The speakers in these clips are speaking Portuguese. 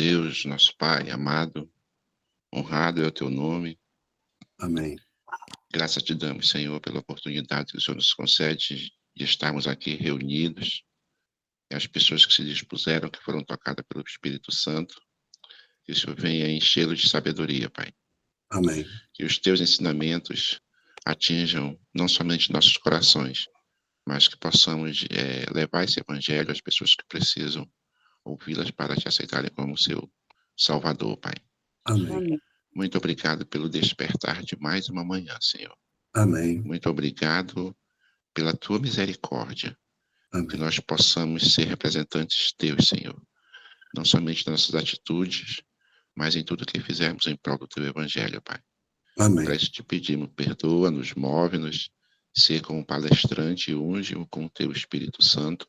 Deus, nosso Pai amado, honrado é o teu nome. Amém. Graças te damos, Senhor, pela oportunidade que o Senhor nos concede de estarmos aqui reunidos, e as pessoas que se dispuseram, que foram tocadas pelo Espírito Santo, que o Senhor venha enchê-los de sabedoria, Pai. Amém. Que os teus ensinamentos atinjam não somente nossos corações, mas que possamos levar esse evangelho às pessoas que precisam ouvi-las para te aceitarem como seu Salvador, Pai. Amém. Muito obrigado pelo despertar de mais uma manhã, Senhor. Amém. Muito obrigado pela tua misericórdia, que Amém. nós possamos ser representantes teus, Senhor. Não somente nas nossas atitudes, mas em tudo que fizermos em prol do teu evangelho, Pai. Amém. Para isso te pedimos, perdoa-nos, move-nos, ser como palestrante e unge-o com o teu Espírito Santo,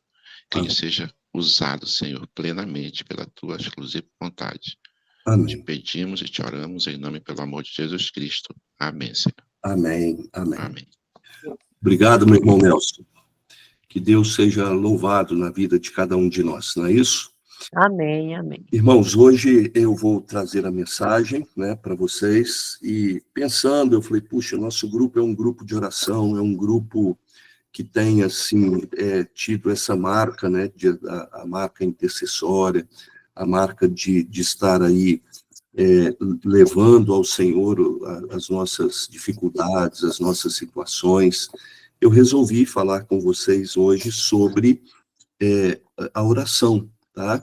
que ele seja usado, Senhor, plenamente pela tua exclusiva vontade. Amém. Te pedimos e te oramos em nome e pelo amor de Jesus Cristo. Amém, Senhor. Amém. Amém. Amém. Obrigado, meu irmão Nelson. Que Deus seja louvado na vida de cada um de nós, não é isso? Amém, amém. Irmãos, hoje eu vou trazer a mensagem, para vocês, e pensando, eu falei, puxa, nosso grupo é um grupo de oração, é um grupo que tem, assim, tido essa marca, a marca intercessória, a marca de estar aí levando ao Senhor as nossas dificuldades, as nossas situações. Eu resolvi falar com vocês hoje sobre a oração, tá?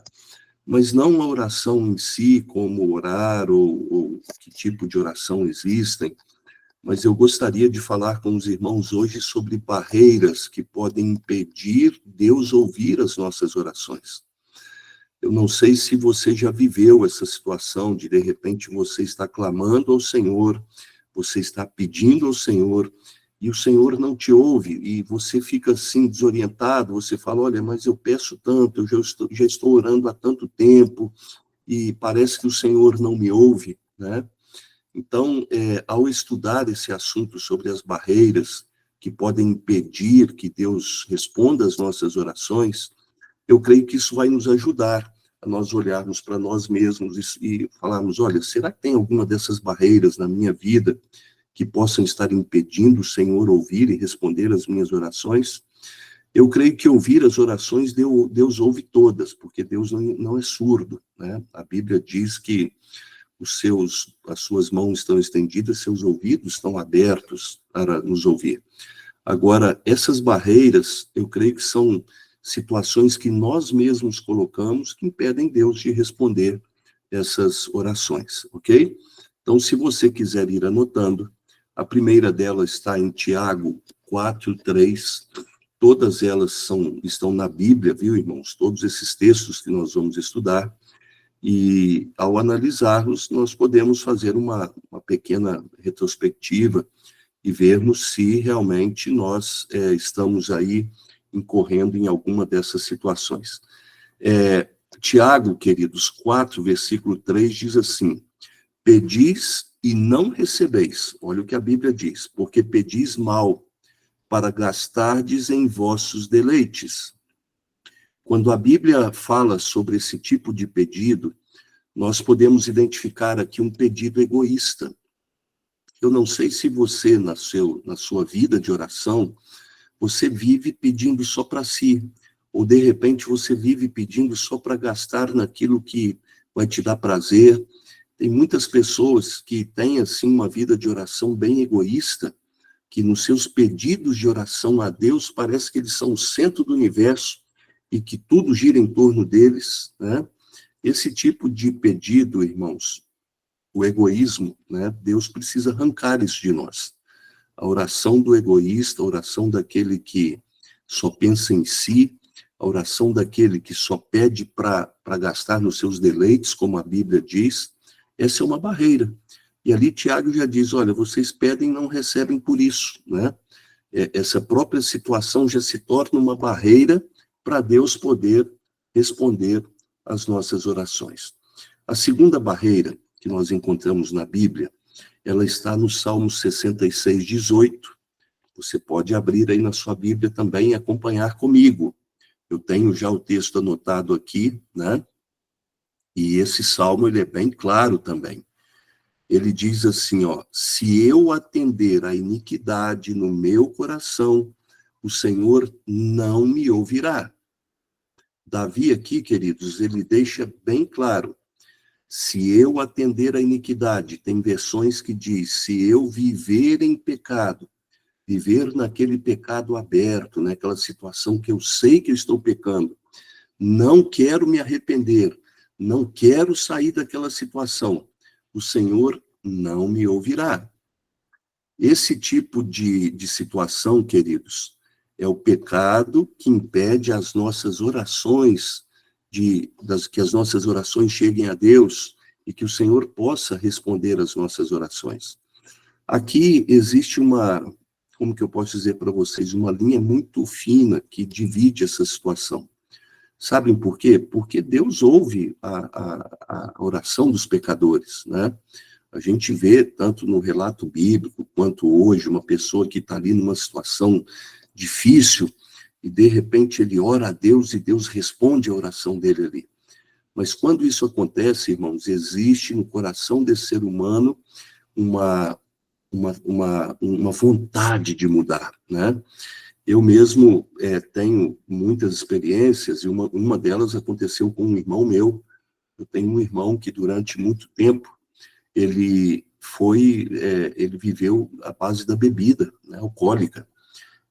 Mas não a oração em si, como orar, ou que tipo de oração existem, mas eu gostaria de falar com os irmãos hoje sobre barreiras que podem impedir Deus ouvir as nossas orações. Eu não sei se você já viveu essa situação de repente, você está clamando ao Senhor, você está pedindo ao Senhor, e o Senhor não te ouve, e você fica assim desorientado, você fala, olha, mas eu peço tanto, eu já estou orando há tanto tempo, e parece que o Senhor não me ouve, né? Então, ao estudar esse assunto sobre as barreiras que podem impedir que Deus responda às nossas orações, eu creio que isso vai nos ajudar a nós olharmos para nós mesmos e falarmos, olha, será que tem alguma dessas barreiras na minha vida que possam estar impedindo o Senhor ouvir e responder as minhas orações? Eu creio que ouvir as orações, Deus ouve todas, porque Deus não é surdo, né? A Bíblia diz que as suas mãos estão estendidas, seus ouvidos estão abertos para nos ouvir. Agora, essas barreiras, eu creio que são situações que nós mesmos colocamos que impedem Deus de responder essas orações, ok? Então, se você quiser ir anotando, a primeira delas está em Tiago 4:3. Todas elas estão na Bíblia, viu, irmãos? Todos esses textos que nós vamos estudar. E, ao analisarmos, nós podemos fazer uma pequena retrospectiva e vermos se realmente nós estamos aí incorrendo em alguma dessas situações. Tiago, queridos, 4, versículo 3, diz assim, pedis e não recebeis. Olha o que a Bíblia diz, porque pedis mal, para gastardes em vossos deleites. Quando a Bíblia fala sobre esse tipo de pedido, nós podemos identificar aqui um pedido egoísta. Eu não sei se você, na sua vida de oração, você vive pedindo só para si, ou de repente você vive pedindo só para gastar naquilo que vai te dar prazer. Tem muitas pessoas que têm assim uma vida de oração bem egoísta, que nos seus pedidos de oração a Deus parece que eles são o centro do universo e que tudo gira em torno deles, né? Esse tipo de pedido, irmãos, o egoísmo, né? Deus precisa arrancar isso de nós. A oração do egoísta, a oração daquele que só pensa em si, a oração daquele que só pede para gastar nos seus deleites, como a Bíblia diz, essa é uma barreira. E ali Tiago já diz, olha, vocês pedem e não recebem por isso, né? Essa própria situação já se torna uma barreira para Deus poder responder às nossas orações. A segunda barreira que nós encontramos na Bíblia, ela está no Salmo 66, 18. Você pode abrir aí na sua Bíblia também e acompanhar comigo. Eu tenho já o texto anotado aqui, né? E esse salmo, ele é bem claro também. Ele diz assim, ó, se eu atender a iniquidade no meu coração, o Senhor não me ouvirá. Davi aqui, queridos, ele deixa bem claro, se eu atender a iniquidade, tem versões que diz, se eu viver em pecado, viver naquele pecado aberto, naquela situação que eu sei que eu estou pecando, não quero me arrepender, não quero sair daquela situação, o Senhor não me ouvirá. Esse tipo de situação, queridos, é o pecado que impede as nossas orações, que as nossas orações cheguem a Deus e que o Senhor possa responder às nossas orações. Aqui existe como que eu posso dizer para vocês, uma linha muito fina que divide essa situação. Sabem por quê? Porque Deus ouve a oração dos pecadores, né? A gente vê, tanto no relato bíblico, quanto hoje, uma pessoa que está ali numa situação difícil, e de repente ele ora a Deus e Deus responde a oração dele ali. Mas quando isso acontece, irmãos, existe no coração desse ser humano uma vontade de mudar, né? Eu mesmo tenho muitas experiências, e uma delas aconteceu com um irmão meu. Eu tenho um irmão que durante muito tempo, ele viveu à base da bebida, né, alcoólica.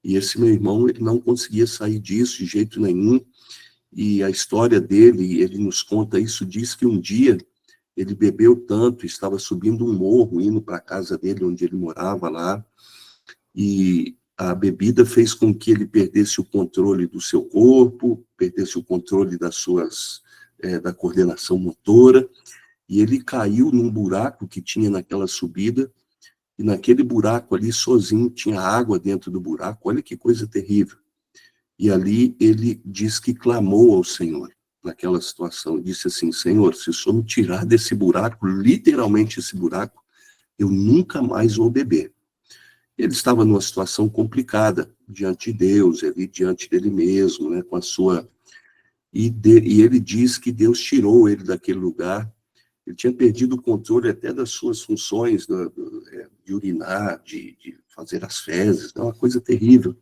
E esse meu irmão, ele não conseguia sair disso de jeito nenhum. E a história dele, ele nos conta isso, diz que um dia ele bebeu tanto, estava subindo um morro, indo para a casa dele, onde ele morava lá, e a bebida fez com que ele perdesse o controle do seu corpo, perdesse o controle da coordenação motora, e ele caiu num buraco que tinha naquela subida, e naquele buraco ali, sozinho, tinha água dentro do buraco. Olha que coisa terrível. E ali ele diz que clamou ao Senhor, naquela situação, disse assim, Senhor, se o Senhor me tirar desse buraco, literalmente esse buraco, eu nunca mais vou beber. Ele estava numa situação complicada, diante de Deus, ali diante dele mesmo, né, com a sua... E ele diz que Deus tirou ele daquele lugar. Ele tinha perdido o controle até das suas funções, de urinar, de fazer as fezes, é uma coisa terrível.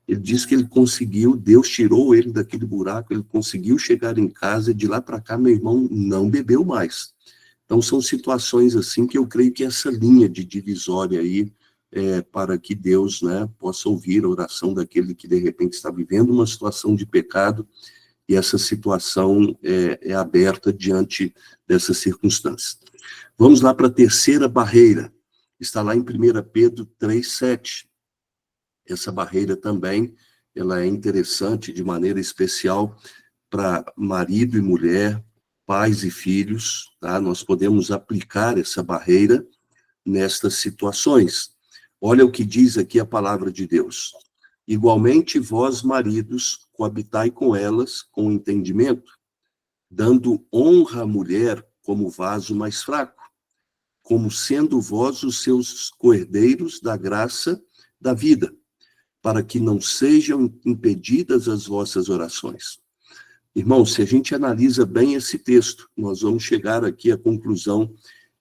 Ele diz que ele conseguiu, Deus tirou ele daquele buraco, ele conseguiu chegar em casa, e de lá para cá, meu irmão não bebeu mais. Então, são situações assim que eu creio que essa linha de divisória aí, para que Deus, né, possa ouvir a oração daquele que, de repente, está vivendo uma situação de pecado, e essa situação é aberta diante dessas circunstâncias. Vamos lá para a terceira barreira. Está lá em 1 Pedro 3,7. Essa barreira também, ela é interessante de maneira especial para marido e mulher, pais e filhos, tá? Nós podemos aplicar essa barreira nestas situações. Olha o que diz aqui a palavra de Deus. Igualmente, vós, maridos, coabitai com elas com entendimento, dando honra à mulher como vaso mais fraco, como sendo vós os seus coerdeiros da graça da vida, para que não sejam impedidas as vossas orações. Irmãos, se a gente analisa bem esse texto, nós vamos chegar aqui à conclusão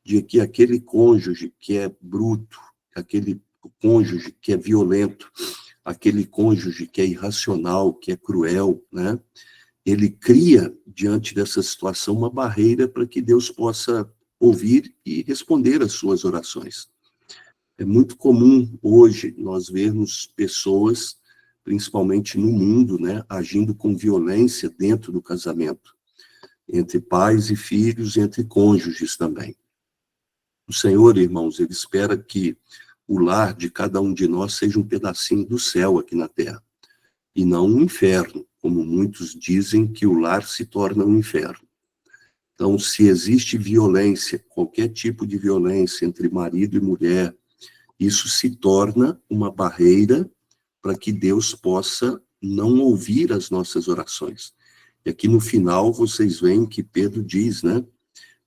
de que aquele cônjuge que é bruto, aquele cônjuge que é violento, aquele cônjuge que é irracional, que é cruel, né? Ele cria, diante dessa situação, uma barreira para que Deus possa ouvir e responder às suas orações. É muito comum hoje nós vermos pessoas, principalmente no mundo, né, agindo com violência dentro do casamento, entre pais e filhos, entre cônjuges também. O Senhor, irmãos, ele espera que o lar de cada um de nós seja um pedacinho do céu aqui na terra, e não um inferno, como muitos dizem que o lar se torna um inferno. Então, se existe violência, qualquer tipo de violência entre marido e mulher, isso se torna uma barreira para que Deus possa não ouvir as nossas orações. E aqui no final vocês veem que Pedro diz, né?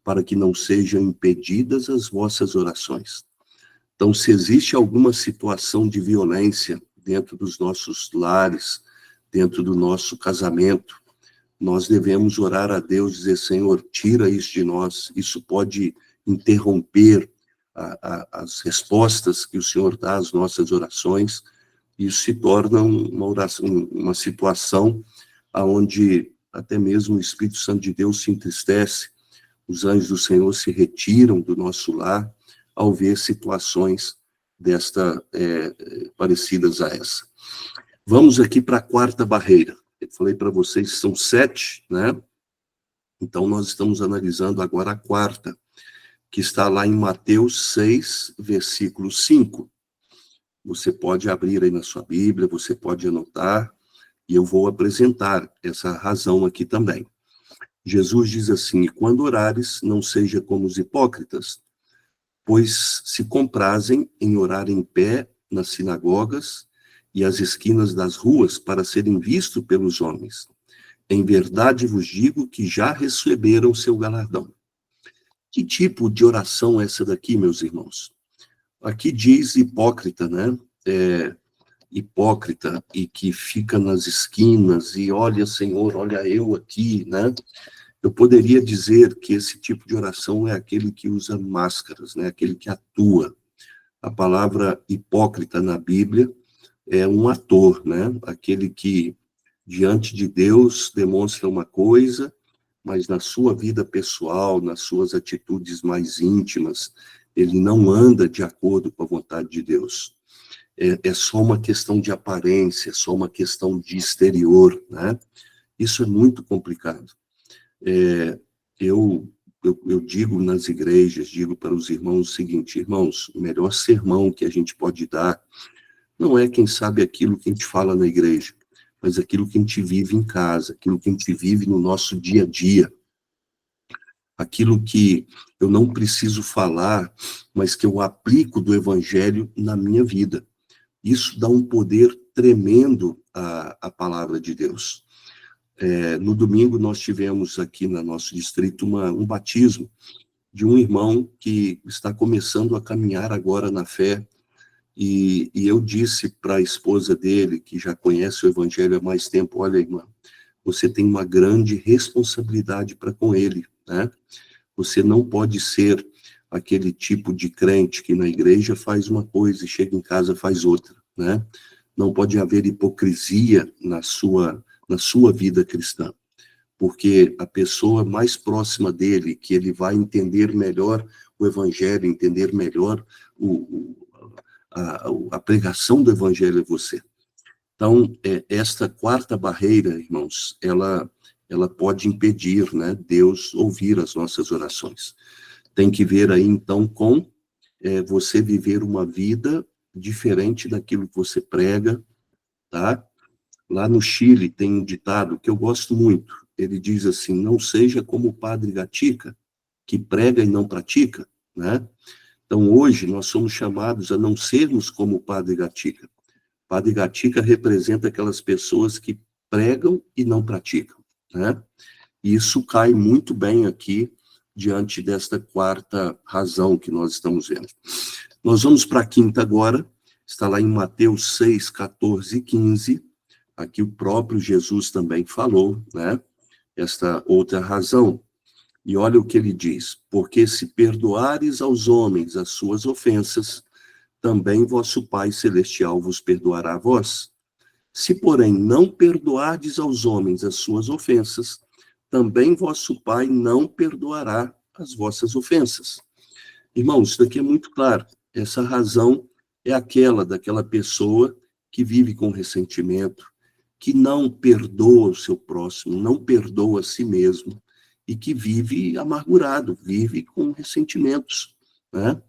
Para que não sejam impedidas as vossas orações. Então, se existe alguma situação de violência dentro dos nossos lares, dentro do nosso casamento, nós devemos orar a Deus, dizer, Senhor, tira isso de nós, isso pode interromper as respostas que o Senhor dá às nossas orações. Isso se torna uma oração, uma situação onde até mesmo o Espírito Santo de Deus se entristece, os anjos do Senhor se retiram do nosso lar ao ver situações parecidas a essa. Vamos aqui para a quarta barreira. Eu falei para vocês que são 7, né? Então, nós estamos analisando agora a quarta, que está lá em Mateus 6, versículo 5. Você pode abrir aí na sua Bíblia, você pode anotar, e eu vou apresentar essa razão aqui também. Jesus diz assim, e quando orares, não seja como os hipócritas, pois se comprazem em orar em pé nas sinagogas e às esquinas das ruas para serem vistos pelos homens. Em verdade vos digo que já receberam seu galardão. Que tipo de oração é essa daqui, meus irmãos? Aqui diz hipócrita, né? Hipócrita e que fica nas esquinas e olha, Senhor, olha eu aqui, né? Eu poderia dizer que esse tipo de oração é aquele que usa máscaras, né? Aquele que atua. A palavra hipócrita na Bíblia é um ator, né? Aquele que, diante de Deus, demonstra uma coisa, mas na sua vida pessoal, nas suas atitudes mais íntimas, ele não anda de acordo com a vontade de Deus. É só uma questão de aparência, é só uma questão de exterior, né? Isso é muito complicado. Eu digo nas igrejas, digo para os irmãos o seguinte, irmãos, o melhor sermão que a gente pode dar não é, quem sabe, aquilo que a gente fala na igreja, mas aquilo que a gente vive em casa, aquilo que a gente vive no nosso dia a dia, aquilo que eu não preciso falar, mas que eu aplico do evangelho na minha vida. Isso dá um poder tremendo à palavra de Deus. No domingo, nós tivemos aqui no nosso distrito um batismo de um irmão que está começando a caminhar agora na fé, e eu disse para a esposa dele, que já conhece o evangelho há mais tempo, olha, irmã, você tem uma grande responsabilidade para com ele, né? Você não pode ser aquele tipo de crente que na igreja faz uma coisa e chega em casa faz outra, né? Não pode haver hipocrisia na sua vida cristã, porque a pessoa mais próxima dele, que ele vai entender melhor o evangelho, entender melhor a pregação do evangelho é você. Então, esta quarta barreira, irmãos, ela pode impedir, né, Deus ouvir as nossas orações. Tem que ver aí, então, com você viver uma vida diferente daquilo que você prega, tá? Lá no Chile tem um ditado que eu gosto muito. Ele diz assim, não seja como o padre Gatica, que prega e não pratica, né? Então, hoje, nós somos chamados a não sermos como o padre Gatica. O padre Gatica representa aquelas pessoas que pregam e não praticam, né? E isso cai muito bem aqui, diante desta quarta razão que nós estamos vendo. Nós vamos para a quinta agora, está lá em Mateus 6, 14 e 15, aqui o próprio Jesus também falou, né? Esta outra razão. E olha o que ele diz, porque se perdoares aos homens as suas ofensas, também vosso Pai Celestial vos perdoará a vós. Se, porém, não perdoardes aos homens as suas ofensas, também vosso Pai não perdoará as vossas ofensas. Irmãos, isso daqui é muito claro. Essa razão é daquela pessoa que vive com ressentimento, que não perdoa o seu próximo, não perdoa a si mesmo, e que vive amargurado, vive com ressentimentos, né?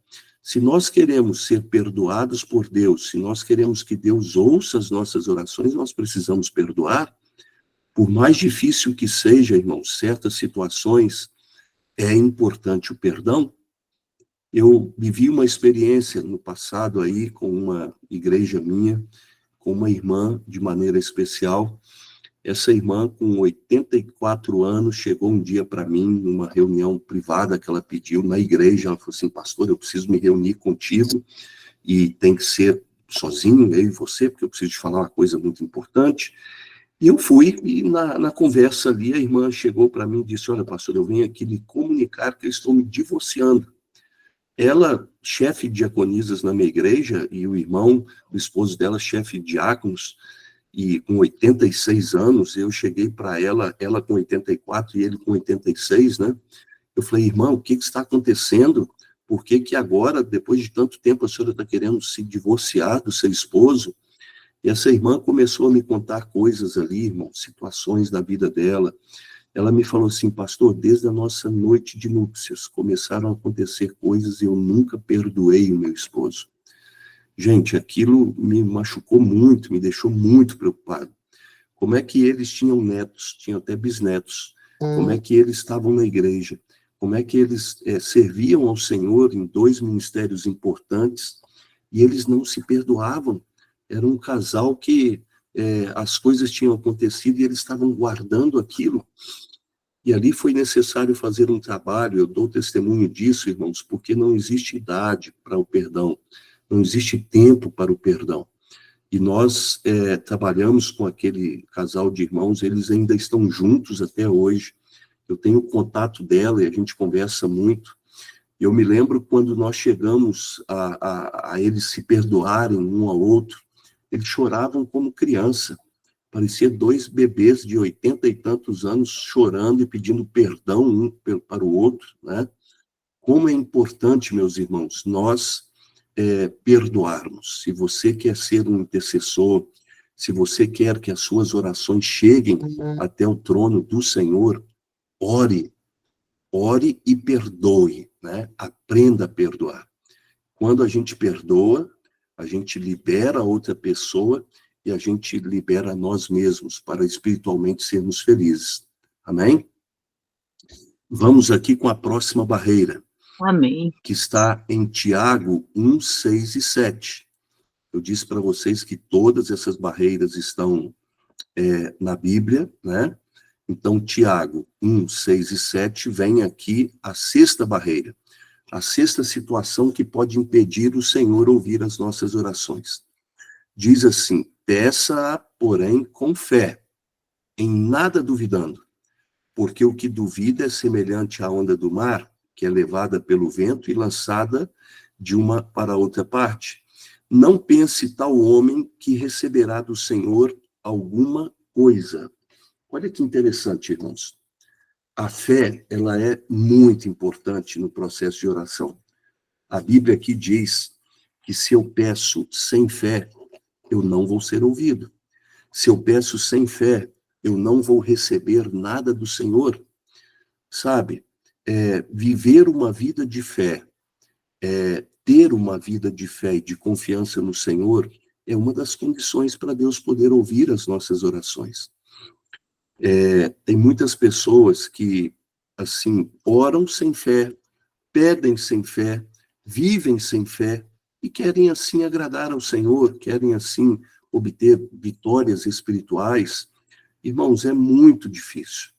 Se nós queremos ser perdoados por Deus, se nós queremos que Deus ouça as nossas orações, nós precisamos perdoar. Por mais difícil que seja, irmãos, certas situações, é importante o perdão. Eu vivi uma experiência no passado aí com uma igreja minha, com uma irmã de maneira especial. Essa irmã, com 84 anos, chegou um dia para mim, numa reunião privada que ela pediu na igreja. Ela falou assim, pastor, eu preciso me reunir contigo e tem que ser sozinho, eu e você, porque eu preciso te falar uma coisa muito importante. E eu fui, e na conversa ali, a irmã chegou para mim e disse, olha, pastor, eu venho aqui lhe comunicar que eu estou me divorciando. Ela, chefe de diaconisas na minha igreja, e o irmão, o esposo dela, chefe de diáconos, e com 86 anos, eu cheguei para ela com 84 e ele com 86, né? Eu falei, irmão, o que está acontecendo? Por que agora, depois de tanto tempo, a senhora está querendo se divorciar do seu esposo? E essa irmã começou a me contar coisas ali, irmão, situações da vida dela. Ela me falou assim, pastor, desde a nossa noite de núpcias, começaram a acontecer coisas e eu nunca perdoei o meu esposo. Gente, aquilo me machucou muito, me deixou muito preocupado. Como é que eles tinham netos, tinham até bisnetos? Como é que eles estavam na igreja? Como é que eles serviam ao Senhor em 2 ministérios importantes e eles não se perdoavam? Era um casal que as coisas tinham acontecido e eles estavam guardando aquilo. E ali foi necessário fazer um trabalho, eu dou testemunho disso, irmãos, porque não existe idade para o perdão, não existe tempo para o perdão. E nós trabalhamos com aquele casal de irmãos, eles ainda estão juntos até hoje. Eu tenho contato dela e a gente conversa muito. Eu me lembro quando nós chegamos a eles se perdoarem um ao outro, eles choravam como criança. Parecia 2 bebês de 80 e tantos anos chorando e pedindo perdão um para o outro, né? Como é importante, meus irmãos, nós perdoarmos. Se você quer ser um intercessor, se você quer que as suas orações cheguem até o trono do Senhor, ore e perdoe, né? Aprenda a perdoar. Quando a gente perdoa, a gente libera a outra pessoa e a gente libera nós mesmos para espiritualmente sermos felizes. Amém? Vamos aqui com a próxima barreira. Amém. Que está em Tiago 1, 6 e 7. Eu disse para vocês que todas essas barreiras estão na Bíblia, né? Então, Tiago 1, 6 e 7, vem aqui a 6ª barreira. A 6ª situação que pode impedir o Senhor ouvir as nossas orações. Diz assim, peça, porém, com fé, em nada duvidando, porque o que duvida é semelhante à onda do mar, que é levada pelo vento e lançada de uma para outra parte. Não pense tal homem que receberá do Senhor alguma coisa. Olha que interessante, irmãos. A fé, ela é muito importante no processo de oração. A Bíblia aqui diz que se eu peço sem fé, eu não vou ser ouvido. Se eu peço sem fé, eu não vou receber nada do Senhor. Sabe, viver uma vida de fé, ter uma vida de fé e de confiança no Senhor, é uma das condições para Deus poder ouvir as nossas orações. Tem muitas pessoas que, assim, oram sem fé, pedem sem fé, vivem sem fé, e querem, assim, agradar ao Senhor, querem, assim, obter vitórias espirituais. Irmãos, é muito difícil.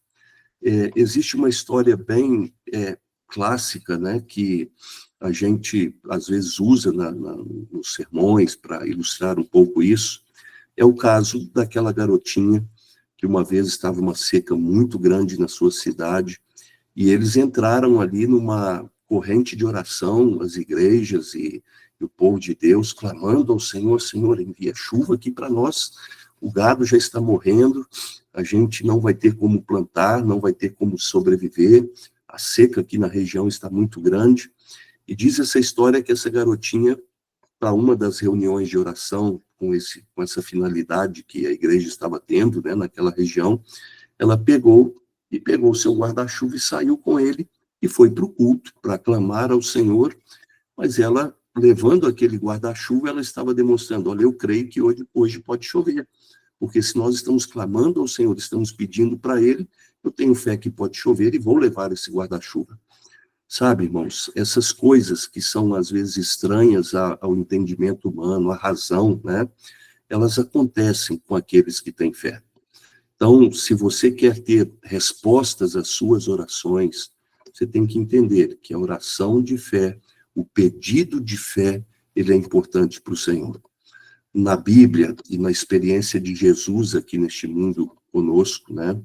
Existe uma história bem clássica, né, que a gente, às vezes, usa nos sermões para ilustrar um pouco isso. É o caso daquela garotinha que uma vez estava uma seca muito grande na sua cidade, e eles entraram ali numa corrente de oração, as igrejas e o povo de Deus, clamando ao Senhor, Senhor, envia chuva aqui para nós, o gado já está morrendo, a gente não vai ter como plantar, não vai ter como sobreviver, a seca aqui na região está muito grande. E diz essa história que essa garotinha, para uma das reuniões de oração, com essa finalidade que a igreja estava tendo, né, naquela região, ela pegou o seu guarda-chuva e saiu com ele, e foi para o culto, para clamar ao Senhor, mas ela, levando aquele guarda-chuva, ela estava demonstrando, olha, eu creio que hoje pode chover, porque se nós estamos clamando ao Senhor, estamos pedindo para Ele, eu tenho fé que pode chover e vou levar esse guarda-chuva. Sabe, irmãos, essas coisas que são, às vezes, estranhas ao entendimento humano, à razão, né? Elas acontecem com aqueles que têm fé. Então, se você quer ter respostas às suas orações, você tem que entender que a oração de fé, o pedido de fé, ele é importante para o Senhor. na Bíblia e na experiência de Jesus aqui neste mundo conosco, né?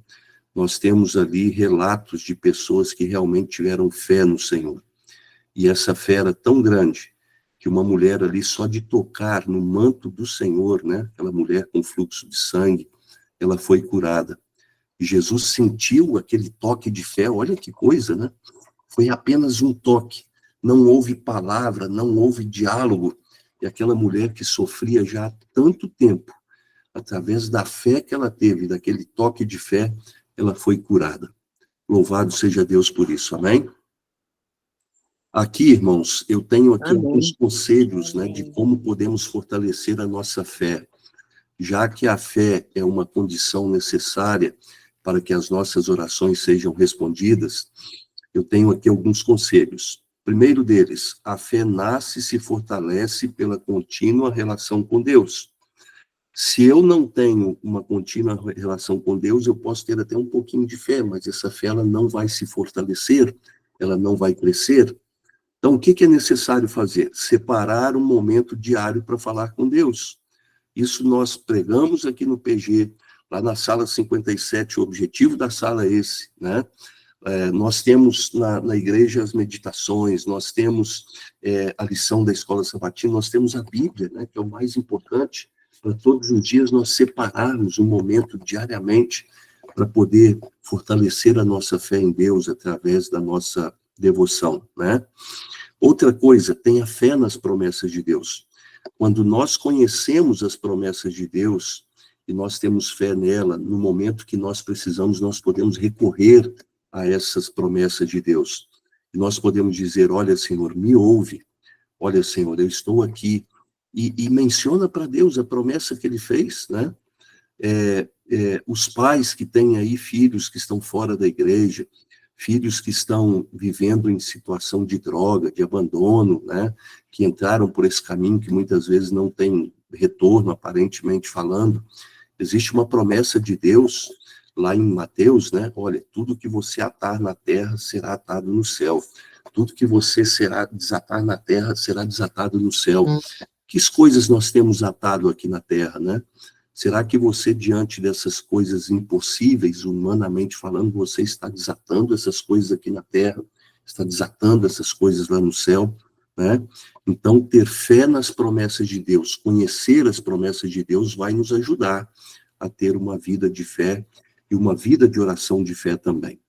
Nós temos ali relatos de pessoas que realmente tiveram fé no Senhor. E essa fé era tão grande que uma mulher ali, só de tocar no manto do Senhor, né? Aquela mulher com fluxo de sangue, ela foi curada. E Jesus sentiu aquele toque de fé, olha que coisa, né? Foi apenas um toque, não houve palavra, não houve diálogo. E aquela mulher que sofria já há tanto tempo, através da fé que ela teve, daquele toque de fé, ela foi curada. Louvado seja Deus por isso, amém? Aqui, irmãos, eu tenho aqui alguns conselhos, né, de como podemos fortalecer a nossa fé, já que a fé é uma condição necessária para que as nossas orações sejam respondidas. Eu tenho aqui alguns conselhos. Primeiro deles, a fé nasce e se fortalece pela contínua relação com Deus. Se eu não tenho uma contínua relação com Deus, eu posso ter até um pouquinho de fé, mas essa fé ela não vai se fortalecer, ela não vai crescer. Então, o que é necessário fazer? Separar um momento diário para falar com Deus. Isso nós pregamos aqui no PG, lá na sala 57, o objetivo da sala é esse, né? Nós temos na igreja as meditações, nós temos a lição da escola sabatina, nós temos a Bíblia, né, que é o mais importante, para todos os dias nós separarmos um momento diariamente para poder fortalecer a nossa fé em Deus através da nossa devoção, né? Outra coisa, tenha fé nas promessas de Deus. Quando nós conhecemos as promessas de Deus e nós temos fé nela, no momento que nós precisamos, nós podemos recorrer a essas promessas de Deus. E nós podemos dizer, olha, Senhor, me ouve. Olha, Senhor, eu estou aqui. E menciona para Deus a promessa que ele fez, né? Os pais que têm aí filhos que estão fora da igreja, filhos que estão vivendo em situação de droga, de abandono, né? Que entraram por esse caminho que muitas vezes não tem retorno, aparentemente falando. Existe uma promessa de Deus lá em Mateus, né? Olha, tudo que você atar na terra será atado no céu. Tudo que você será desatar na terra será desatado no céu. Que coisas nós temos atado aqui na terra, né? Será que você, diante dessas coisas impossíveis, humanamente falando, você está desatando essas coisas aqui na terra? Está desatando essas coisas lá no céu, né? Então, ter fé nas promessas de Deus, conhecer as promessas de Deus vai nos ajudar a ter uma vida de fé e uma vida de oração de fé também.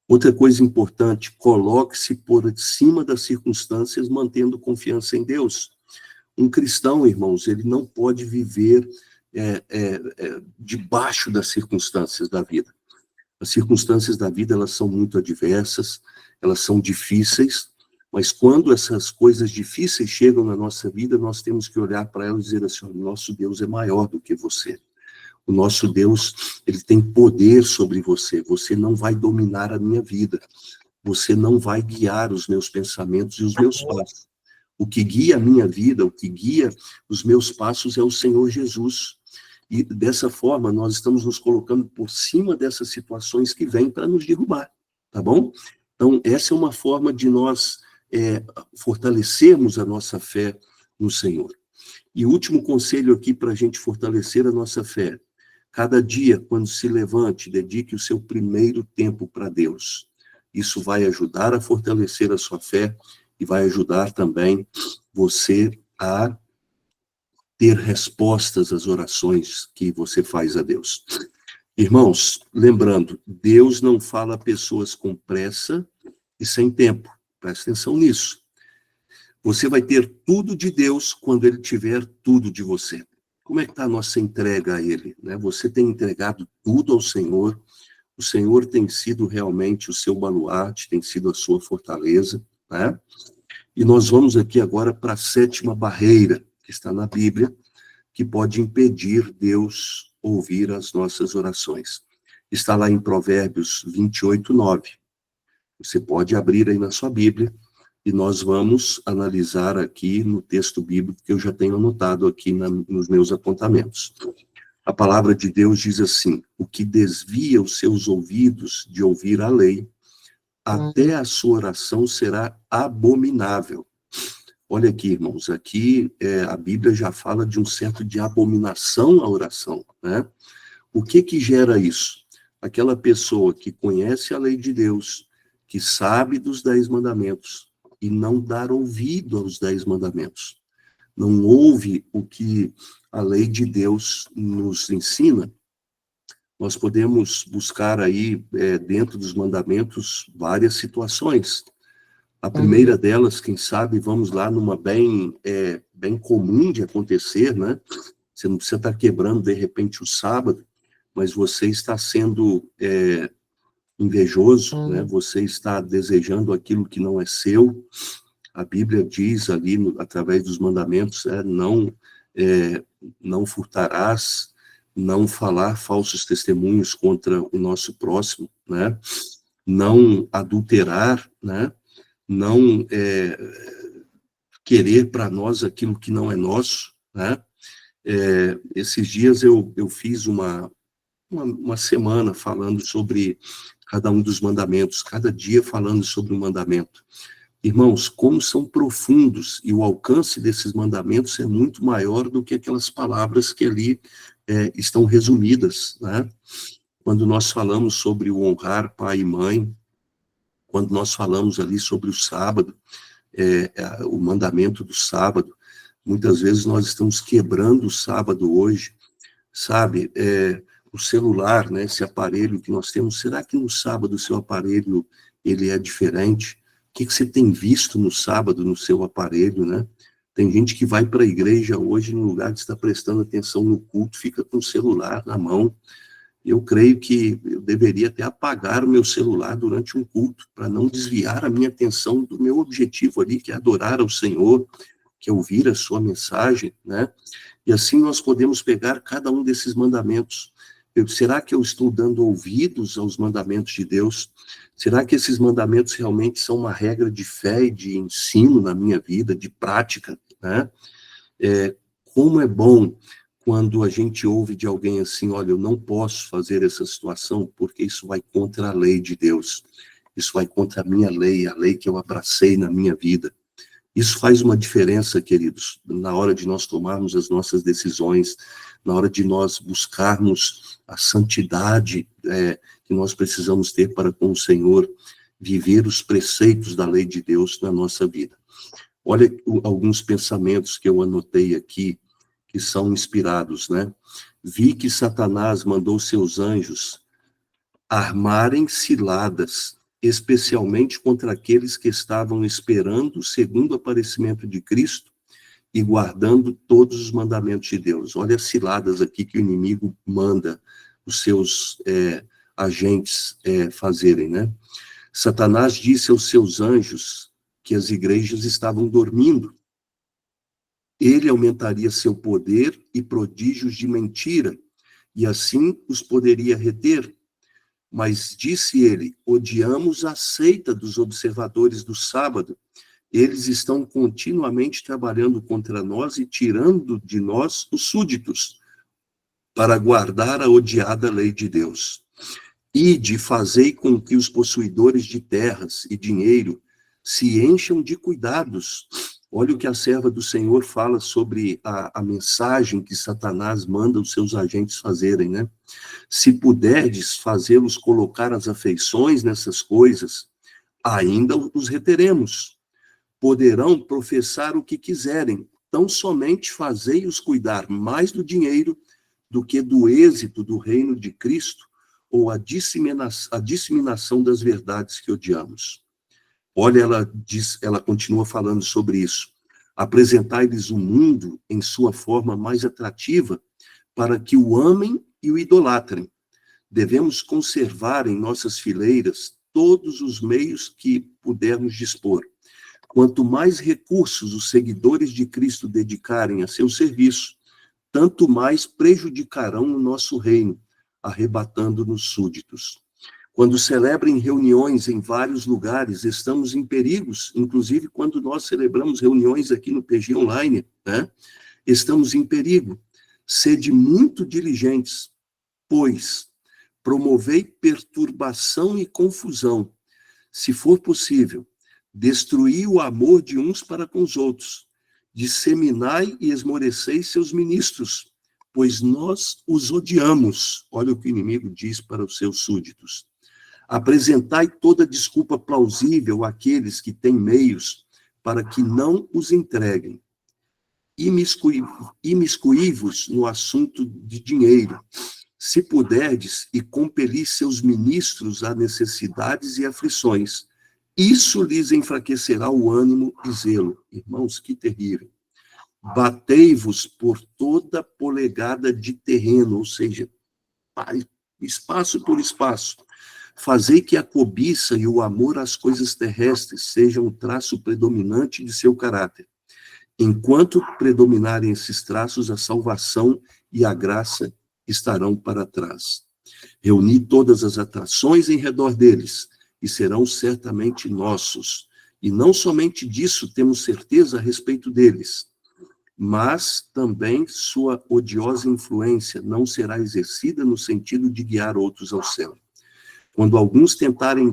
Outra coisa importante, coloque-se por cima das circunstâncias, mantendo confiança em Deus. Um cristão, irmãos, ele não pode viver debaixo das circunstâncias da vida. As circunstâncias da vida, elas são muito adversas, elas são difíceis, mas quando essas coisas difíceis chegam na nossa vida, nós temos que olhar para elas e dizer assim, o nosso Deus é maior do que você. O nosso Deus, ele tem poder sobre você. Você não vai dominar a minha vida. Você não vai guiar os meus pensamentos e os meus passos. O que guia a minha vida, o que guia os meus passos é o Senhor Jesus. E dessa forma, nós estamos nos colocando por cima dessas situações que vêm para nos derrubar, tá bom? Então, essa é uma forma de nós fortalecermos a nossa fé no Senhor. E o último conselho aqui para a gente fortalecer a nossa fé. Cada dia, quando se levante, dedique o seu primeiro tempo para Deus. Isso vai ajudar a fortalecer a sua fé e vai ajudar também você a ter respostas às orações que você faz a Deus. Irmãos, lembrando, Deus não fala a pessoas com pressa e sem tempo. Presta atenção nisso. Você vai ter tudo de Deus quando Ele tiver tudo de você. Como é que está a nossa entrega a Ele? Né? Você tem entregado tudo ao Senhor. O Senhor tem sido realmente o seu baluarte, tem sido a sua fortaleza, né? E nós vamos aqui agora para a 7ª barreira, que está na Bíblia, que pode impedir Deus ouvir as nossas orações. Está lá em Provérbios 28:9. Você pode abrir aí na sua Bíblia, e nós vamos analisar aqui no texto bíblico que eu já tenho anotado aqui nos meus apontamentos. A palavra de Deus diz assim, o que desvia os seus ouvidos de ouvir a lei, até a sua oração será abominável. Olha aqui, irmãos, aqui a Bíblia já fala de um certo de abominação à oração, né? O que gera isso? Aquela pessoa que conhece a lei de Deus, que sabe dos 10 mandamentos, e não dar ouvido aos 10 mandamentos. Não ouve o que a lei de Deus nos ensina. Nós podemos buscar aí, dentro dos mandamentos, várias situações. A primeira delas, quem sabe, vamos lá numa bem comum de acontecer, né? Você não precisa estar quebrando, de repente, o sábado, mas você está sendo invejoso, né? Você está desejando aquilo que não é seu. A Bíblia diz ali, através dos mandamentos, não furtarás, não falar falsos testemunhos contra o nosso próximo, né? Não adulterar, né? Não querer para nós aquilo que não é nosso, né? Esses dias eu fiz uma semana falando sobre cada um dos mandamentos, cada dia falando sobre um mandamento. Irmãos, como são profundos, e o alcance desses mandamentos é muito maior do que aquelas palavras que ali estão resumidas, né? Quando nós falamos sobre o honrar pai e mãe, quando nós falamos ali sobre o sábado, o mandamento do sábado, muitas vezes nós estamos quebrando o sábado hoje, sabe? O celular, né, esse aparelho que nós temos, será que no sábado o seu aparelho ele é diferente? O que você tem visto no sábado no seu aparelho, né? Tem gente que vai para a igreja hoje, no lugar de estar prestando atenção no culto, fica com o celular na mão. Eu creio que eu deveria até apagar o meu celular durante um culto, para não desviar a minha atenção do meu objetivo ali, que é adorar ao Senhor, que é ouvir a sua mensagem, né? E assim nós podemos pegar cada um desses mandamentos. Será que eu estou dando ouvidos aos mandamentos de Deus? Será que esses mandamentos realmente são uma regra de fé e de ensino na minha vida, de prática, né? Como é bom quando a gente ouve de alguém assim, olha, eu não posso fazer essa situação porque isso vai contra a lei de Deus. Isso vai contra a minha lei, a lei que eu abracei na minha vida. Isso faz uma diferença, queridos, na hora de nós tomarmos as nossas decisões, na hora de nós buscarmos a santidade que nós precisamos ter para com o Senhor, viver os preceitos da lei de Deus na nossa vida. Olha alguns pensamentos que eu anotei aqui, que são inspirados, né? Vi que Satanás mandou seus anjos armarem ciladas, especialmente contra aqueles que estavam esperando o segundo aparecimento de Cristo e guardando todos os mandamentos de Deus. Olha as ciladas aqui que o inimigo manda os seus agentes fazerem, né? Satanás disse aos seus anjos que as igrejas estavam dormindo. Ele aumentaria seu poder e prodígios de mentira, e assim os poderia reter. Mas disse ele, odiamos a seita dos observadores do sábado. Eles estão continuamente trabalhando contra nós e tirando de nós os súditos, para guardar a odiada lei de Deus. Ide, fazei com que os possuidores de terras e dinheiro se encham de cuidados. Olha o que a serva do Senhor fala sobre a mensagem que Satanás manda os seus agentes fazerem, né? Se puderdes fazê-los colocar as afeições nessas coisas, ainda os reteremos. Poderão professar o que quiserem, tão somente fazei-os cuidar mais do dinheiro do que do êxito do reino de Cristo ou a disseminação das verdades que odiamos. Olha, ela continua falando sobre isso. Apresentai-lhes o mundo em sua forma mais atrativa para que o amem e o idolatrem. Devemos conservar em nossas fileiras todos os meios que pudermos dispor. Quanto mais recursos os seguidores de Cristo dedicarem a seu serviço, tanto mais prejudicarão o nosso reino, arrebatando-nos súditos. Quando celebrem reuniões em vários lugares, estamos em perigos, inclusive quando nós celebramos reuniões aqui no PG Online, né? Estamos em perigo. Sede muito diligentes, pois promovei perturbação e confusão. Se for possível, destruí o amor de uns para com os outros, disseminai e esmoreceis seus ministros, pois nós os odiamos. Olha o que o inimigo diz para os seus súditos. Apresentai toda desculpa plausível àqueles que têm meios para que não os entreguem. Imiscuí-vos no assunto de dinheiro, se puderdes, e compeli seus ministros a necessidades e aflições. Isso lhes enfraquecerá o ânimo e zelo. Irmãos, que terrível. Batei-vos por toda polegada de terreno, ou seja, espaço por espaço. Fazei que a cobiça e o amor às coisas terrestres sejam o traço predominante de seu caráter. Enquanto predominarem esses traços, a salvação e a graça estarão para trás. Reuni todas as atrações em redor deles, e serão certamente nossos. E não somente disso temos certeza a respeito deles, mas também sua odiosa influência não será exercida no sentido de guiar outros ao céu. Quando alguns tentarem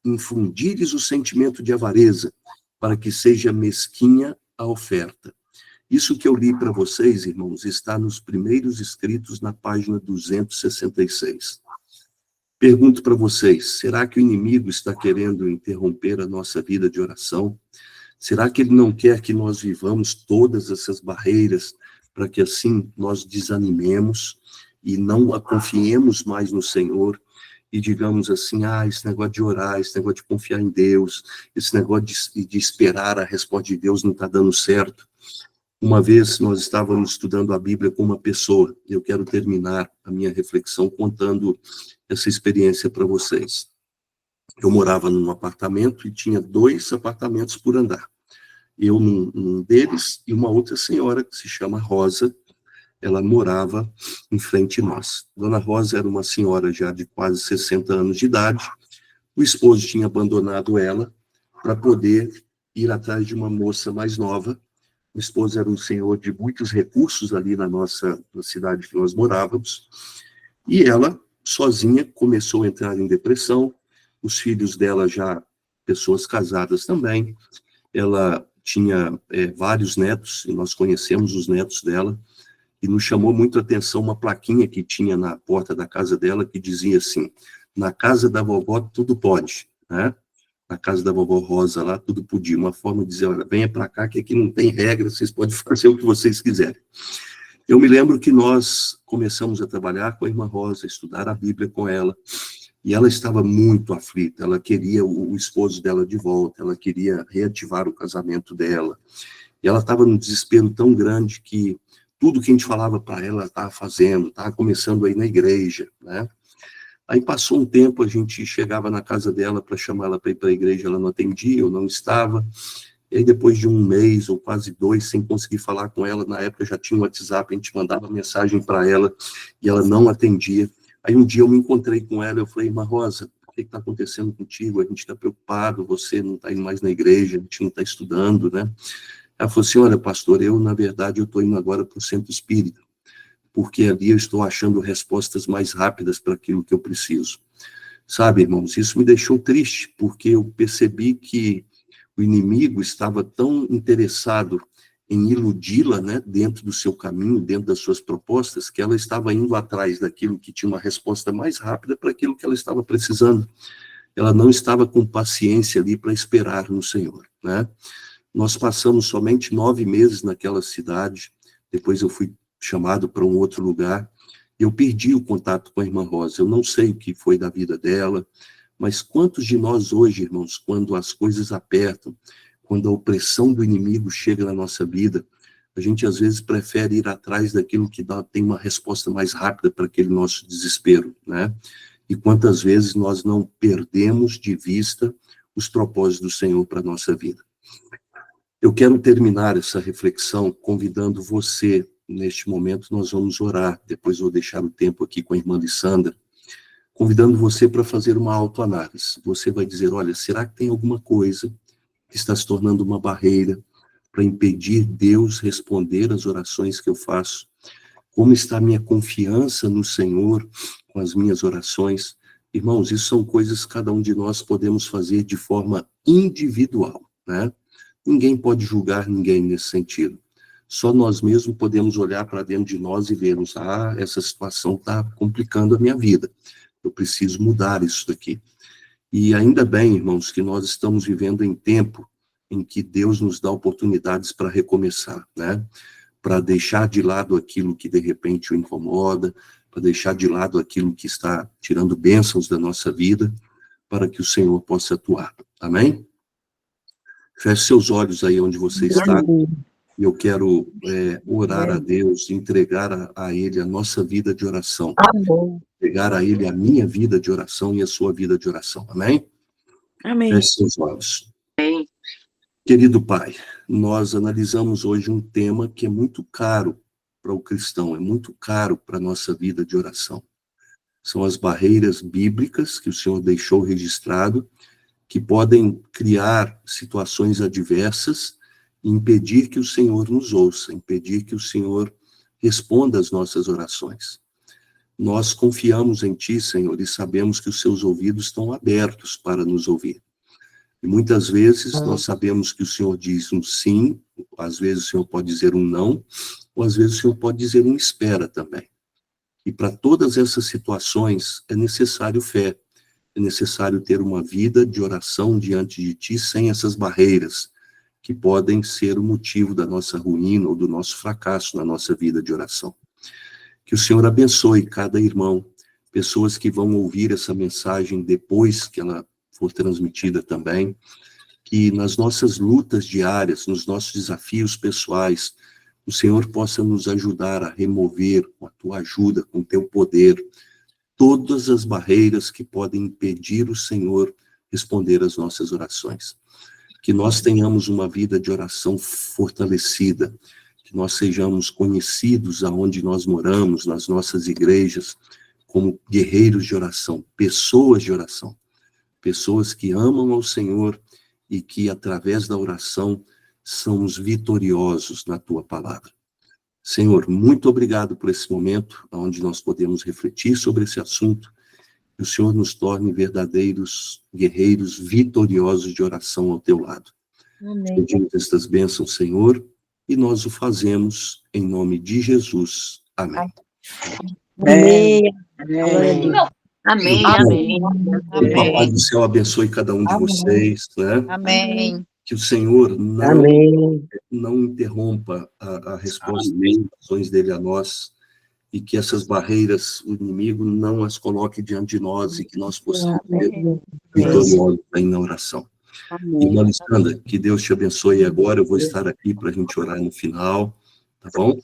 infundir-lhes o sentimento de avareza, para que seja mesquinha a oferta. Isso que eu li para vocês, irmãos, está nos primeiros escritos na página 266. Pergunto para vocês, será que o inimigo está querendo interromper a nossa vida de oração? Será que ele não quer que nós vivamos todas essas barreiras para que assim nós desanimemos e não confiemos mais no Senhor e digamos assim, esse negócio de orar, esse negócio de confiar em Deus, esse negócio de esperar a resposta de Deus não está dando certo? Uma vez nós estávamos estudando a Bíblia com uma pessoa, e eu quero terminar a minha reflexão contando essa experiência para vocês. Eu morava num apartamento e tinha 2 apartamentos por andar. Eu num deles e uma outra senhora que se chama Rosa, ela morava em frente a nós. Dona Rosa era uma senhora já de quase 60 anos de idade, o esposo tinha abandonado ela para poder ir atrás de uma moça mais nova. O esposo era um senhor de muitos recursos ali na cidade que nós morávamos, e ela, sozinha, começou a entrar em depressão, os filhos dela já, pessoas casadas também, ela tinha vários netos, e nós conhecemos os netos dela, e nos chamou muito a atenção uma plaquinha que tinha na porta da casa dela, que dizia assim, na casa da vovó tudo pode, né? Na casa da vovó Rosa lá, tudo podia. Uma forma de dizer, olha, venha para cá, que aqui não tem regra, vocês podem fazer o que vocês quiserem. Eu me lembro que nós começamos a trabalhar com a irmã Rosa, estudar a Bíblia com ela, e ela estava muito aflita, ela queria o esposo dela de volta, ela queria reativar o casamento dela, e ela estava num desespero tão grande que tudo que a gente falava para ela estava fazendo, estava começando a ir na igreja, né? Aí passou um tempo, a gente chegava na casa dela para chamar ela para ir para a igreja, ela não atendia, eu não estava. E aí depois de 1 mês ou quase 2, sem conseguir falar com ela, na época já tinha o WhatsApp, a gente mandava mensagem para ela e ela não atendia. Aí um dia eu me encontrei com ela, eu falei, irmã Rosa, o que está acontecendo contigo? A gente está preocupado, você não está indo mais na igreja, a gente não está estudando, né? Ela falou assim, olha, pastor, na verdade, eu estou indo agora para o centro espírita, porque ali eu estou achando respostas mais rápidas para aquilo que eu preciso. Sabe, irmãos, isso me deixou triste, porque eu percebi que o inimigo estava tão interessado em iludi-la, né, dentro do seu caminho, dentro das suas propostas, que ela estava indo atrás daquilo que tinha uma resposta mais rápida para aquilo que ela estava precisando. Ela não estava com paciência ali para esperar no Senhor, né? Nós passamos somente 9 meses naquela cidade, depois eu fui chamado para um outro lugar, eu perdi o contato com a irmã Rosa, eu não sei o que foi da vida dela, mas quantos de nós hoje, irmãos, quando as coisas apertam, quando a opressão do inimigo chega na nossa vida, a gente às vezes prefere ir atrás daquilo que tem uma resposta mais rápida para aquele nosso desespero, né? E quantas vezes nós não perdemos de vista os propósitos do Senhor para a nossa vida. Eu quero terminar essa reflexão convidando você, neste momento nós vamos orar, depois vou deixar o tempo aqui com a irmã Lissandra, convidando você para fazer uma autoanálise. Você vai dizer, olha, será que tem alguma coisa que está se tornando uma barreira para impedir Deus responder às orações que eu faço? Como está a minha confiança no Senhor com as minhas orações? Irmãos, isso são coisas que cada um de nós podemos fazer de forma individual, né? Ninguém pode julgar ninguém nesse sentido. Só nós mesmos podemos olhar para dentro de nós e vermos, essa situação está complicando a minha vida. Eu preciso mudar isso daqui. E ainda bem, irmãos, que nós estamos vivendo em tempo em que Deus nos dá oportunidades para recomeçar, né? Para deixar de lado aquilo que de repente o incomoda, para deixar de lado aquilo que está tirando bênçãos da nossa vida, para que o Senhor possa atuar. Amém? Feche seus olhos aí onde você está. E eu quero orar a Deus, entregar a Ele a nossa vida de oração. Entregar a Ele a minha vida de oração e a sua vida de oração. Amém? Amém. Feche seus olhos. Querido Pai, nós analisamos hoje um tema que é muito caro para o cristão, é muito caro para a nossa vida de oração. São as barreiras bíblicas que o Senhor deixou registrado, que podem criar situações adversas e impedir que o Senhor nos ouça, impedir que o Senhor responda às nossas orações. Nós confiamos em Ti, Senhor, e sabemos que os Seus ouvidos estão abertos para nos ouvir. E muitas vezes nós sabemos que o Senhor diz um sim, às vezes o Senhor pode dizer um não, ou às vezes o Senhor pode dizer um espera também. E para todas essas situações é necessário fé, é necessário ter uma vida de oração diante de Ti sem essas barreiras, que podem ser o motivo da nossa ruína ou do nosso fracasso na nossa vida de oração. Que o Senhor abençoe cada irmão, pessoas que vão ouvir essa mensagem depois que ela for transmitida também, que nas nossas lutas diárias, nos nossos desafios pessoais, o Senhor possa nos ajudar a remover, com a Tua ajuda, com o Teu poder, todas as barreiras que podem impedir o Senhor responder às nossas orações. Que nós tenhamos uma vida de oração fortalecida, que nós sejamos conhecidos aonde nós moramos, nas nossas igrejas, como guerreiros de oração, pessoas de oração, pessoas que amam ao Senhor e que, através da oração, somos vitoriosos na Tua palavra. Senhor, muito obrigado por esse momento, onde nós podemos refletir sobre esse assunto, que o Senhor nos torne verdadeiros guerreiros vitoriosos de oração ao Teu lado. Amém. Pedimos estas bênçãos, Senhor, e nós o fazemos em nome de Jesus. Amém. Amém. Amém, Bom, amém. que o Papai do Céu abençoe cada um de vocês, né? Amém. Que o Senhor não interrompa a resposta das orações dele a nós, e que essas barreiras, o inimigo não as coloque diante de nós, e que nós possamos ser vitoriosos aí na oração. Irmã Alessandra, que Deus te abençoe agora. Eu vou estar aqui para a gente orar no final, tá bom?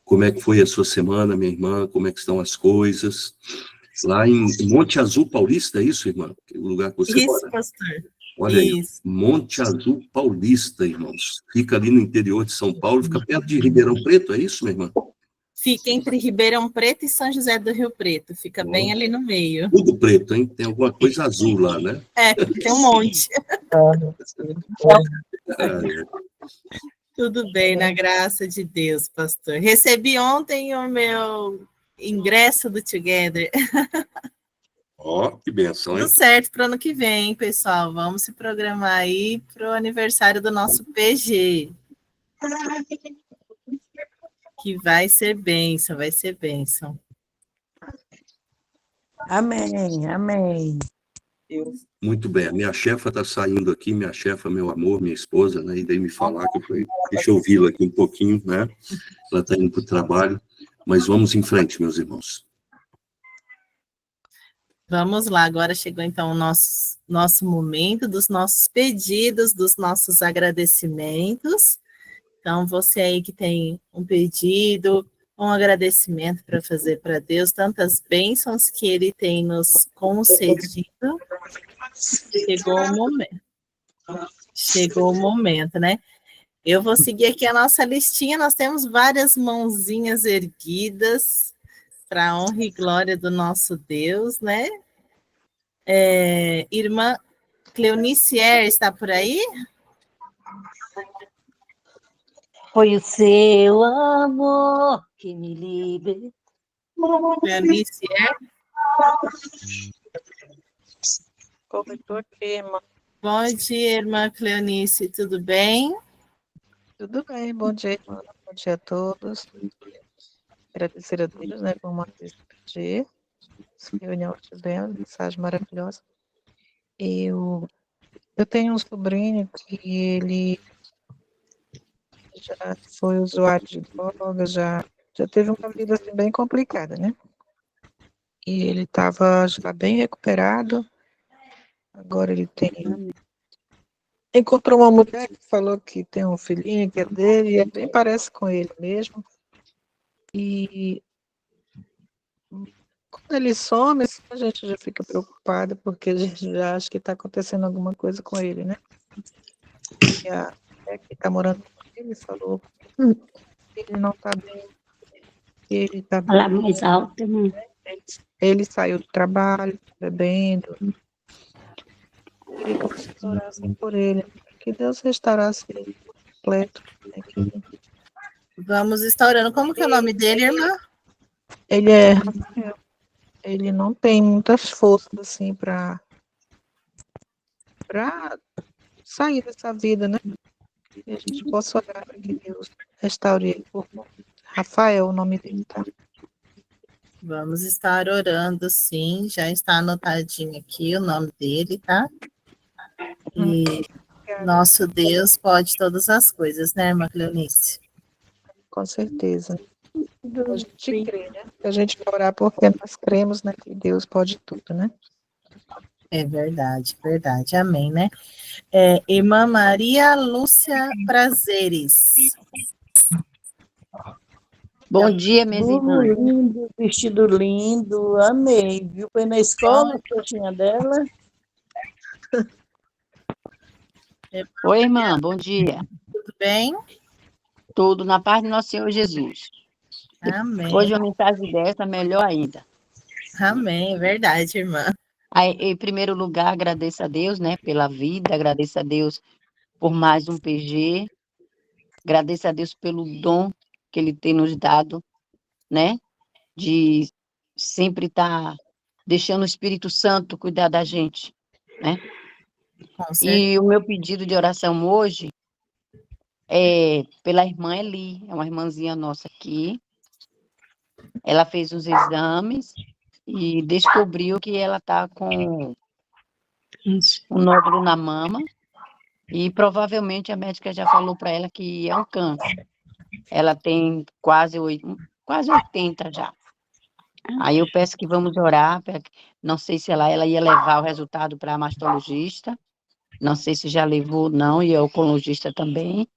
Como é que foi a sua semana, minha irmã? Como é que estão as coisas? Lá em Monte Azul Paulista, é isso, irmã? O lugar que você mora? Isso, pastor. Olha aí, Isso. Monte Azul Paulista, irmãos. Fica ali no interior de São Paulo, fica perto de Ribeirão Preto, é isso, minha irmã? Fica entre Ribeirão Preto e São José do Rio Preto. Fica bem ali no meio. Tudo preto, hein? Tem alguma coisa azul lá, né? Tem um monte. É. Tudo bem, na graça de Deus, pastor. Recebi ontem o meu ingresso do Together. Ó, que benção, hein? Tudo certo para o ano que vem, pessoal. Vamos se programar aí para o aniversário do nosso PG. Que vai ser bênção, vai ser bênção. Amém, amém. Muito bem, a minha chefa está saindo aqui, minha chefa, meu amor, minha esposa, né? E daí me falar que eu falei, deixa eu ouvi-la aqui um pouquinho, né? Ela está indo para o trabalho, mas vamos em frente, meus irmãos. Vamos lá, agora chegou então o nosso momento dos nossos pedidos, dos nossos agradecimentos. Então, você aí que tem um pedido, um agradecimento para fazer para Deus, tantas bênçãos que Ele tem nos concedido, chegou o momento. Chegou o momento, né? Eu vou seguir aqui a nossa listinha, nós temos várias mãozinhas erguidas para a honra e glória do nosso Deus, né? Irmã Cleonicier está por aí? Foi o seu amor que me libertou. Cleonicier? Como estou aqui, irmã? Bom dia, irmã Cleonice, tudo bem? Tudo bem, bom dia, irmã. Bom dia a todos. Agradecer a Deus, né, por mais esse dia. Essa reunião que tivemos, mensagem maravilhosa. Eu tenho um sobrinho que ele já foi usuário de drogas, já teve uma vida assim, bem complicada, né? E ele estava já bem recuperado. Agora ele encontrou uma mulher que falou que tem um filhinho que é dele, e bem parece com ele mesmo. E quando ele some, assim, a gente já fica preocupada, porque a gente já acha que está acontecendo alguma coisa com ele, né? E a mulher que está morando com ele falou que ele não está bem, que ele está Fala mais alto, irmão. Ele saiu do trabalho, bebendo. Queria que vocês orassem por ele, que Deus restaurasse ele completo. Né? Vamos estar orando. Como que é o nome dele, irmã? Ele é Rafael. Ele não tem muitas forças assim para sair dessa vida, né? Que a gente possa orar para que Deus restaure ele. Rafael, o nome dele, tá? Vamos estar orando, sim. Já está anotadinho aqui o nome dele, tá? E nosso Deus pode todas as coisas, né, irmã Cleonice? Com certeza. A gente crê, né? A gente vai orar porque nós cremos, né, que Deus pode tudo, né? É verdade, verdade. Amém, né? Irmã Maria Lúcia Prazeres. Bom dia, minhas Burro irmãs. lindo, vestido lindo, amei, viu? Foi na escola, a coxinha dela. Oi, irmã, bom dia. Tudo bem? Tudo na paz do nosso Senhor Jesus. Amém. Hoje uma mensagem dessa, melhor ainda. Amém, verdade, irmã. Aí, em primeiro lugar, agradeço a Deus, né, pela vida, agradeço a Deus por mais um PG, agradeço a Deus pelo dom que Ele tem nos dado, né, de sempre estar deixando o Espírito Santo cuidar da gente, né. Com certeza. E o meu pedido de oração hoje é pela irmã Eli, é uma irmãzinha nossa aqui. Ela fez os exames e descobriu que ela está com um nódulo na mama e provavelmente a médica já falou para ela que é um câncer. Ela tem quase 80 já. Aí eu peço que vamos orar, não sei se ela ia levar o resultado para a mastologista, não sei se já levou ou não, e a oncologista também,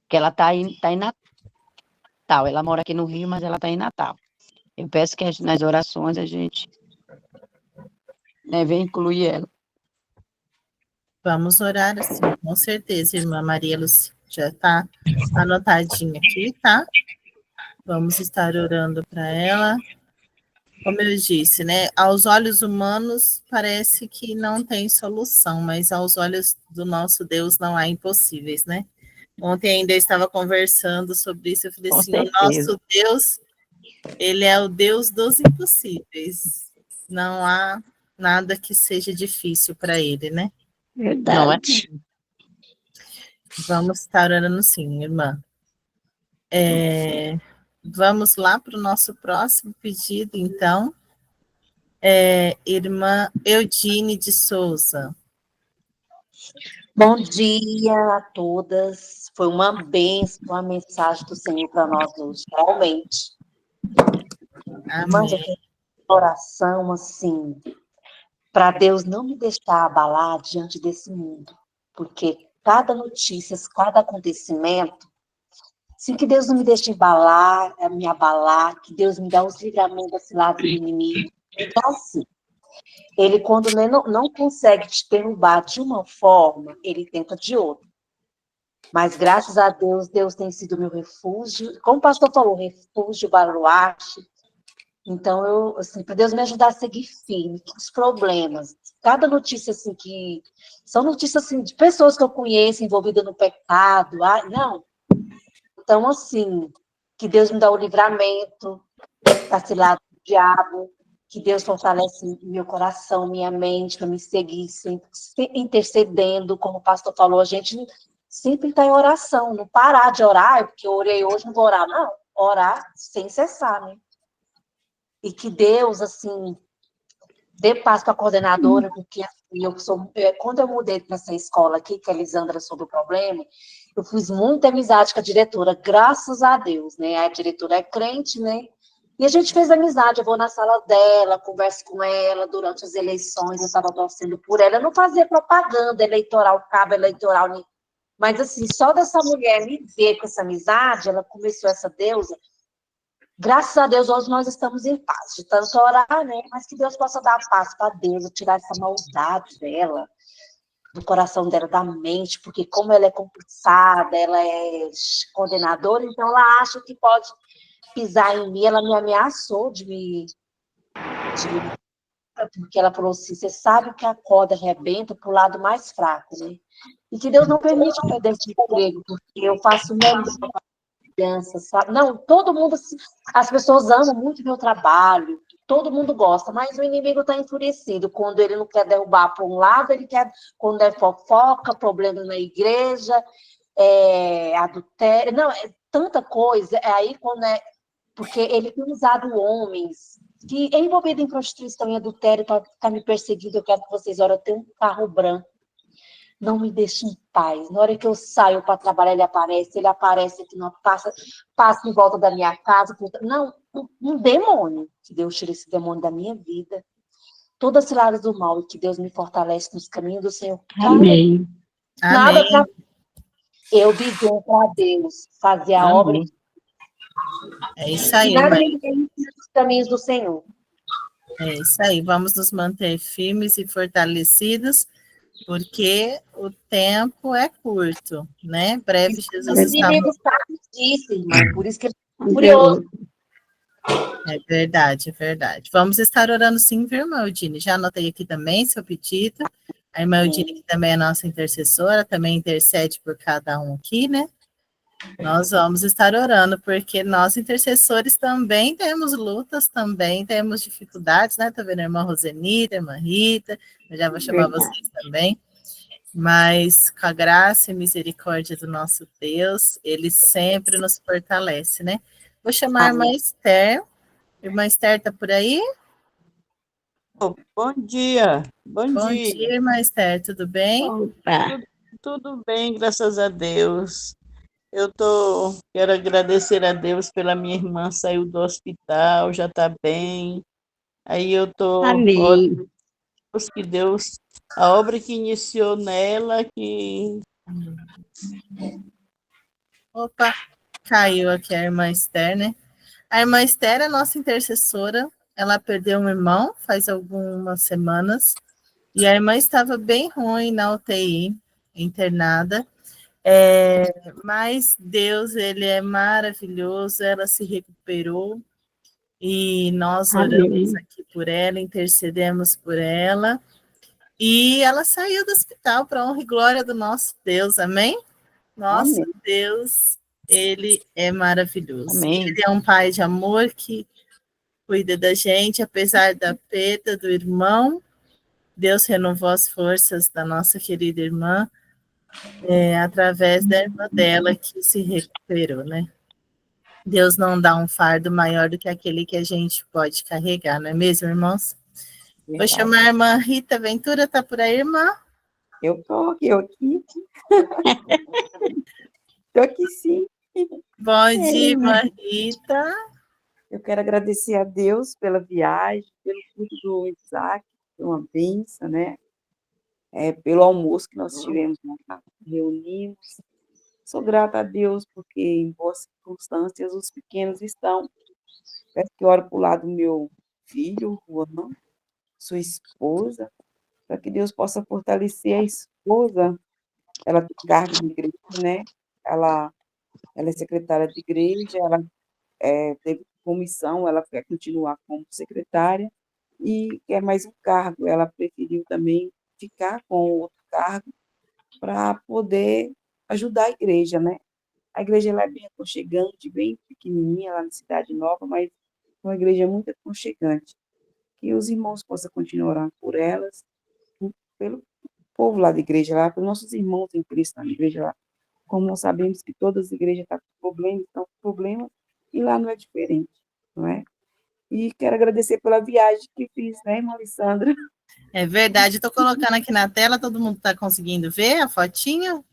que ela está em Natal, ela mora aqui no Rio, mas ela está em Natal. Eu peço que nas orações a gente, né, venha incluir ela. Vamos orar assim, com certeza, irmã Maria Lúcia. Já está anotadinho aqui, tá? Vamos estar orando para ela. Como eu disse, né? Aos olhos humanos parece que não tem solução, mas aos olhos do nosso Deus não há impossíveis, né? Ontem ainda eu estava conversando sobre isso, eu falei Com assim, certeza. o nosso Deus, ele é o Deus dos impossíveis. Não há nada que seja difícil para ele, né? Verdade. Vamos estar orando sim, irmã. Vamos lá para o nosso próximo pedido, então. Irmã Eudine de Souza. Bom dia a todas. Foi uma bênção a mensagem do Senhor para nós hoje, realmente. Mas eu Amém. tenho uma oração assim, para Deus não me deixar abalar diante desse mundo, porque cada notícia, cada acontecimento, assim, que Deus não me deixe me abalar, que Deus me dá os livramentos desse lado do inimigo. Então, assim, ele, quando não consegue te derrubar de uma forma, ele tenta de outra. Mas, graças a Deus, Deus tem sido meu refúgio. Como o pastor falou, refúgio, baluarte. Então, eu, assim, para Deus me ajudar a seguir firme, que os problemas, cada notícia, assim, que são notícias, assim, de pessoas que eu conheço envolvidas no pecado, não. Então, assim, que Deus me dá o livramento da cilada do diabo, que Deus fortalece meu coração, minha mente, para me seguir sempre intercedendo, como o pastor falou, a gente sempre está em oração, não parar de orar, porque eu orei hoje, não vou orar, não, orar sem cessar, né? E que Deus, assim, dê paz para a coordenadora, porque assim, quando eu mudei para essa escola aqui, que a Elisandra soube o problema, eu fiz muita amizade com a diretora, graças a Deus, né? A diretora é crente, né? E a gente fez amizade, eu vou na sala dela, converso com ela, durante as eleições eu estava torcendo por ela, eu não fazia propaganda eleitoral, cabo eleitoral, mas assim, só dessa mulher me ver com essa amizade, ela começou essa deusa, graças a Deus, hoje nós estamos em paz, de tanto orar, né? Mas que Deus possa dar paz para Deus, tirar essa maldade dela, do coração dela, da mente, porque como ela é compulsada, ela é coordenadora, então ela acha que pode pisar em mim, ela me ameaçou porque ela falou assim, você sabe que a corda arrebenta para o lado mais fraco, né? E que Deus não permite eu perder esse emprego, porque eu faço o melhor para a criança, sabe? Não, todo mundo, as pessoas amam muito meu trabalho, todo mundo gosta, mas o inimigo está enfurecido, quando ele não quer derrubar para um lado, ele quer, quando é fofoca, problema na igreja, adultério, não, é tanta coisa, aí quando porque ele tem usado homens que é envolvido em prostituição e adultério para ficar me perseguindo. Eu quero que vocês olhem, eu tenho um carro branco. Não me deixe em paz. Na hora que eu saio para trabalhar, ele aparece aqui, não passa em volta da minha casa. Não, um demônio. Que Deus tire esse demônio da minha vida. Todas as ciladas do mal e que Deus me fortalece nos caminhos do Senhor. Amém. Nada para Amém. eu viver para Deus, fazer a obra. Amém. É isso aí, Nada mãe. me deixe nos caminhos do Senhor. É isso aí, vamos nos manter firmes e fortalecidos, porque o tempo é curto, né? Breve Jesus O está... inimigo sabe disso, irmã, por isso que ele está furioso. É verdade, é verdade. Vamos estar orando sim, viu, irmã Eudine? Já anotei aqui também seu pedido. A irmã Eudine, que também é nossa intercessora, também intercede por cada um aqui, né? Nós vamos estar orando, porque nós intercessores também temos lutas, também temos dificuldades, né? Tá vendo a irmã Rosenita, a irmã Rita, eu já vou chamar vocês também. Mas com a graça e misericórdia do nosso Deus, Ele sempre nos fortalece, né? Vou chamar a irmã Esther. Irmã Esther está por aí? Bom dia, bom Bom dia. dia, irmã Esther, tudo bem? Opa. Tudo bem, graças a Deus. Quero agradecer a Deus pela minha irmã, saiu do hospital, já está bem. Aí eu estou orando Amém. que Deus, a obra que iniciou nela, que Opa, caiu aqui a irmã Esther, né? A irmã Esther é nossa intercessora, ela perdeu um irmão faz algumas semanas, e a irmã estava bem ruim na UTI, internada, mas Deus, Ele é maravilhoso, ela se recuperou, e nós oramos Amém. aqui por ela, intercedemos por ela, e ela saiu do hospital para honra e glória do nosso Deus, amém? Nosso Amém. Deus, Ele é maravilhoso. Amém. Ele é um pai de amor que cuida da gente, apesar da perda do irmão. Deus renovou as forças da nossa querida irmã, através da irmã dela que se recuperou, né? Deus não dá um fardo maior do que aquele que a gente pode carregar, não é mesmo, irmãos? Vou chamar a irmã Rita Ventura, tá por aí, irmã? Eu aqui. Estou aqui sim. Bom dia, irmã Rita. Eu quero agradecer a Deus pela viagem, pelo culto do Isaac, foi uma bênção, né? Pelo almoço que nós tivemos lá, reunimos. Sou grata a Deus, porque em boas circunstâncias os pequenos estão. Peço que ore para o lado do meu filho, Juan, sua esposa, para que Deus possa fortalecer a esposa. Ela tem cargo de igreja, né? Ela é secretária de igreja, ela teve comissão, ela quer continuar como secretária e quer mais um cargo. Ela preferiu também ficar com outro cargo para poder ajudar a igreja, né? A igreja ela é bem aconchegante, bem pequenininha lá na Cidade Nova, mas uma igreja muito aconchegante. que os irmãos possam continuar orando por elas, pelo povo lá da igreja, lá, pelos nossos irmãos em Cristo na igreja lá. Como nós sabemos que todas as igrejas estão com problemas, e lá não é diferente, não é? E quero agradecer pela viagem que fiz, né, irmã Alessandra? É verdade, estou colocando aqui na tela, todo mundo está conseguindo ver a fotinho?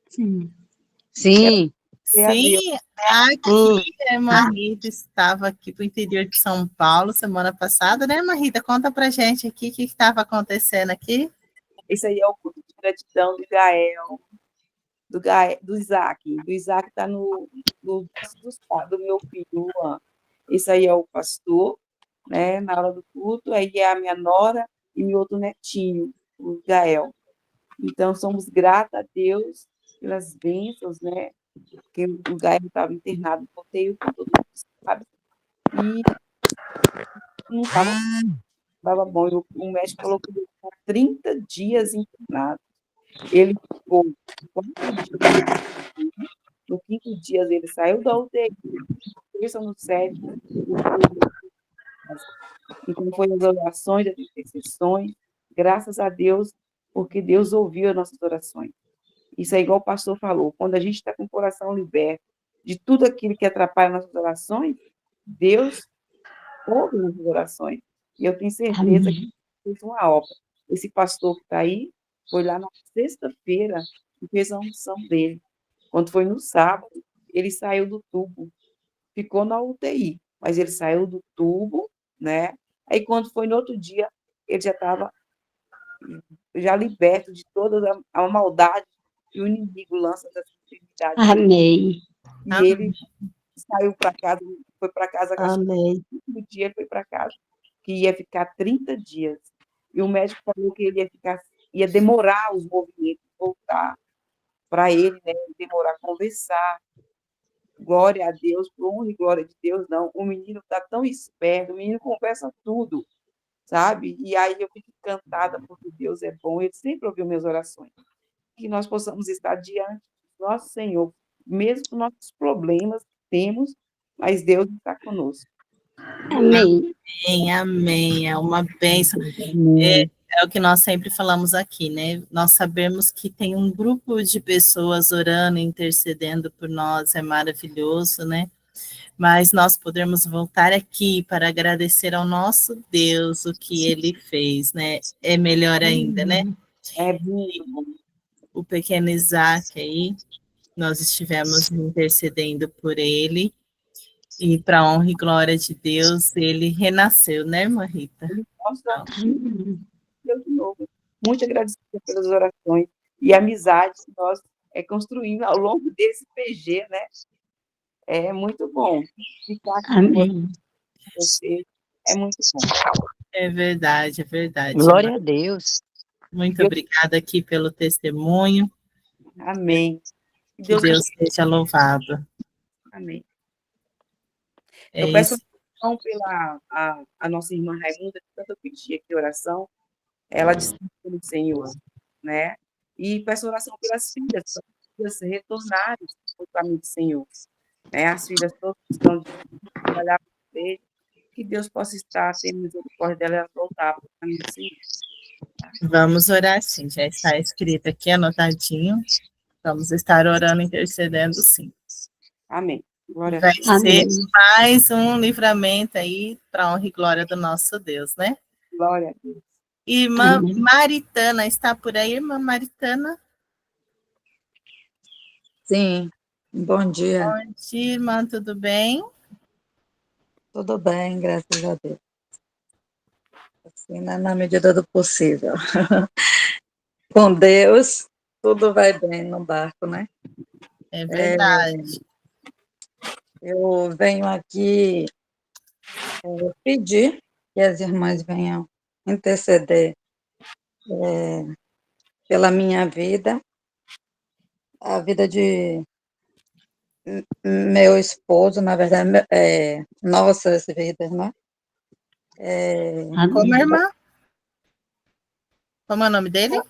Sim. Sim. Sim, aqui a irmã Rita estava aqui para o interior de São Paulo semana passada, né, irmã Rita? Conta para gente aqui o que estava acontecendo aqui. Esse aí é o culto de gratidão do Gael, do Isaac. Do Isaac está do meu filho, Luan. Esse aí é o pastor, né, na hora do culto, aí é a minha nora e meu outro netinho, o Gael. Então, somos gratos a Deus pelas bênçãos, né, porque o Gael estava internado no UTI, como todo mundo sabe, e não estava bom. O médico falou que ele ficou 30 dias internado. Ele ficou 4 dias, no quinto dia ele saiu da UTI, terça no sétimo, então foi as orações, as intercessões, graças a Deus, porque Deus ouviu as nossas orações. Isso é igual o pastor falou, quando a gente está com o coração liberto de tudo aquilo que atrapalha nossas orações, Deus ouve as nossas orações. E eu tenho certeza que fez uma obra. Esse pastor que está aí, foi lá na sexta-feira e fez a unção dele. Quando foi no sábado, ele saiu do tubo, ficou na UTI, mas ele saiu do tubo, né? Aí, quando foi no outro dia, ele já estava já liberto de toda a maldade que o inimigo lança das enfermidades. Amém. E ele saiu para casa, foi para casa, Amém. no dia ele foi para casa, que ia ficar 30 dias. E o médico falou que ele ia demorar os movimentos, voltar para ele, né? Demorar a conversar. Glória a Deus, por honra e glória de Deus, não. O menino está tão esperto, o menino conversa tudo, sabe? E aí eu fico encantada porque Deus é bom, ele sempre ouviu minhas orações. Que nós possamos estar diante do nosso Senhor, mesmo com nossos problemas que temos, mas Deus está conosco. Amém. Amém, amém. É uma bênção. É o que nós sempre falamos aqui, né? Nós sabemos que tem um grupo de pessoas orando, intercedendo por nós, é maravilhoso, né? Mas nós podemos voltar aqui para agradecer ao nosso Deus o que ele fez, né? É melhor ainda, né? É muito bom. O pequeno Isaac aí, nós estivemos intercedendo por ele, e para a honra e glória de Deus, ele renasceu, né, irmã Rita? Nossa, Deus de novo. Muito agradecida pelas orações e amizades que nós construímos ao longo desse PG, né? É muito bom ficar aqui com você. É muito bom. É verdade, é verdade. Glória a Deus. Muito obrigada aqui pelo testemunho. Amém. Que Deus seja louvado. Amém. É eu peço isso. oração pela a nossa irmã Raimunda, que tanto eu pedi aqui oração, ela descansa pelo Senhor, né? E peço oração pelas filhas, para as filhas retornarem ao caminho do Senhor. Né? As filhas todas estão de trabalhar com você, que Deus possa estar tendo misericórdia dela e elas voltar para o caminho do Senhor. Vamos orar sim, já está escrito aqui, anotadinho. Vamos estar orando, intercedendo sim. Amém. Glória Vai a ser Deus. mais um livramento aí para a honra e glória do nosso Deus, né? Glória a Deus. Irmã Maritana, está por aí, irmã Maritana? Sim, bom dia. Bom dia, irmã, tudo bem? Tudo bem, graças a Deus. Assim, na medida do possível. Com Deus, tudo vai bem no barco, né? É verdade. Eu venho aqui pedir que as irmãs venham interceder pela minha vida, a vida de meu esposo, na verdade, nossas vidas, né? Como, irmã? Como é o nome dele?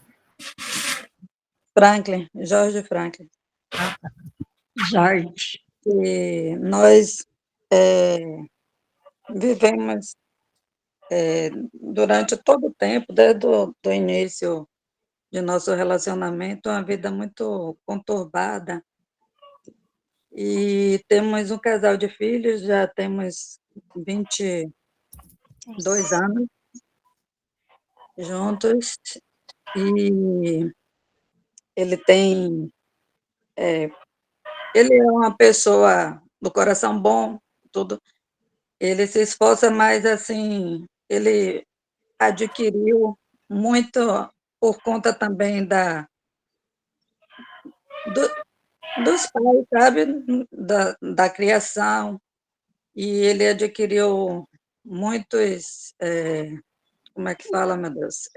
Franklin, Jorge Franklin. Jorge. E nós vivemos durante todo o tempo, desde o do início de nosso relacionamento, uma vida muito conturbada. E temos um casal de filhos, já temos 22 anos juntos, e ele tem, ele é uma pessoa do coração bom, tudo. Ele se esforça, mas assim, ele adquiriu muito por conta também do, dos pais, sabe? Da criação, e ele adquiriu muitos, como é que fala, meu Deus?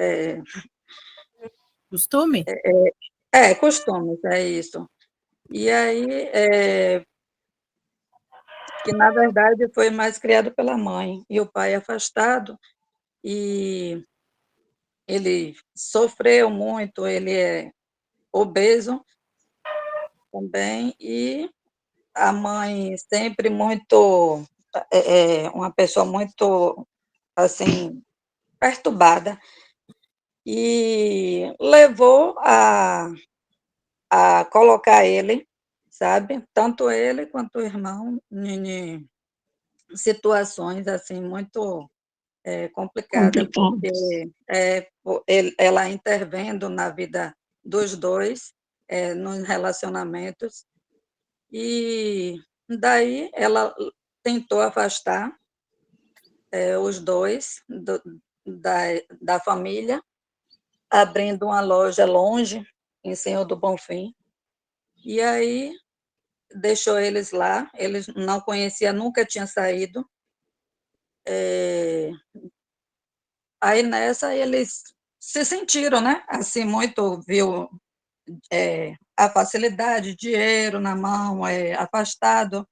Costume? Costumes, é isso. E aí, que na verdade foi mais criado pela mãe, e o pai afastado, e ele sofreu muito, ele é obeso também, e a mãe sempre muito, uma pessoa muito, assim, perturbada, e levou a colocar ele, sabe, tanto ele quanto o irmão, em situações, assim, muito complicada, porque ela intervendo na vida dos dois, nos relacionamentos, e daí ela tentou afastar os dois da família, abrindo uma loja longe, em Senhor do Bonfim, e aí deixou eles lá, eles não conheciam, nunca tinha saído. Aí nessa eles se sentiram, né? Assim, muito, viu a facilidade, dinheiro na mão, afastado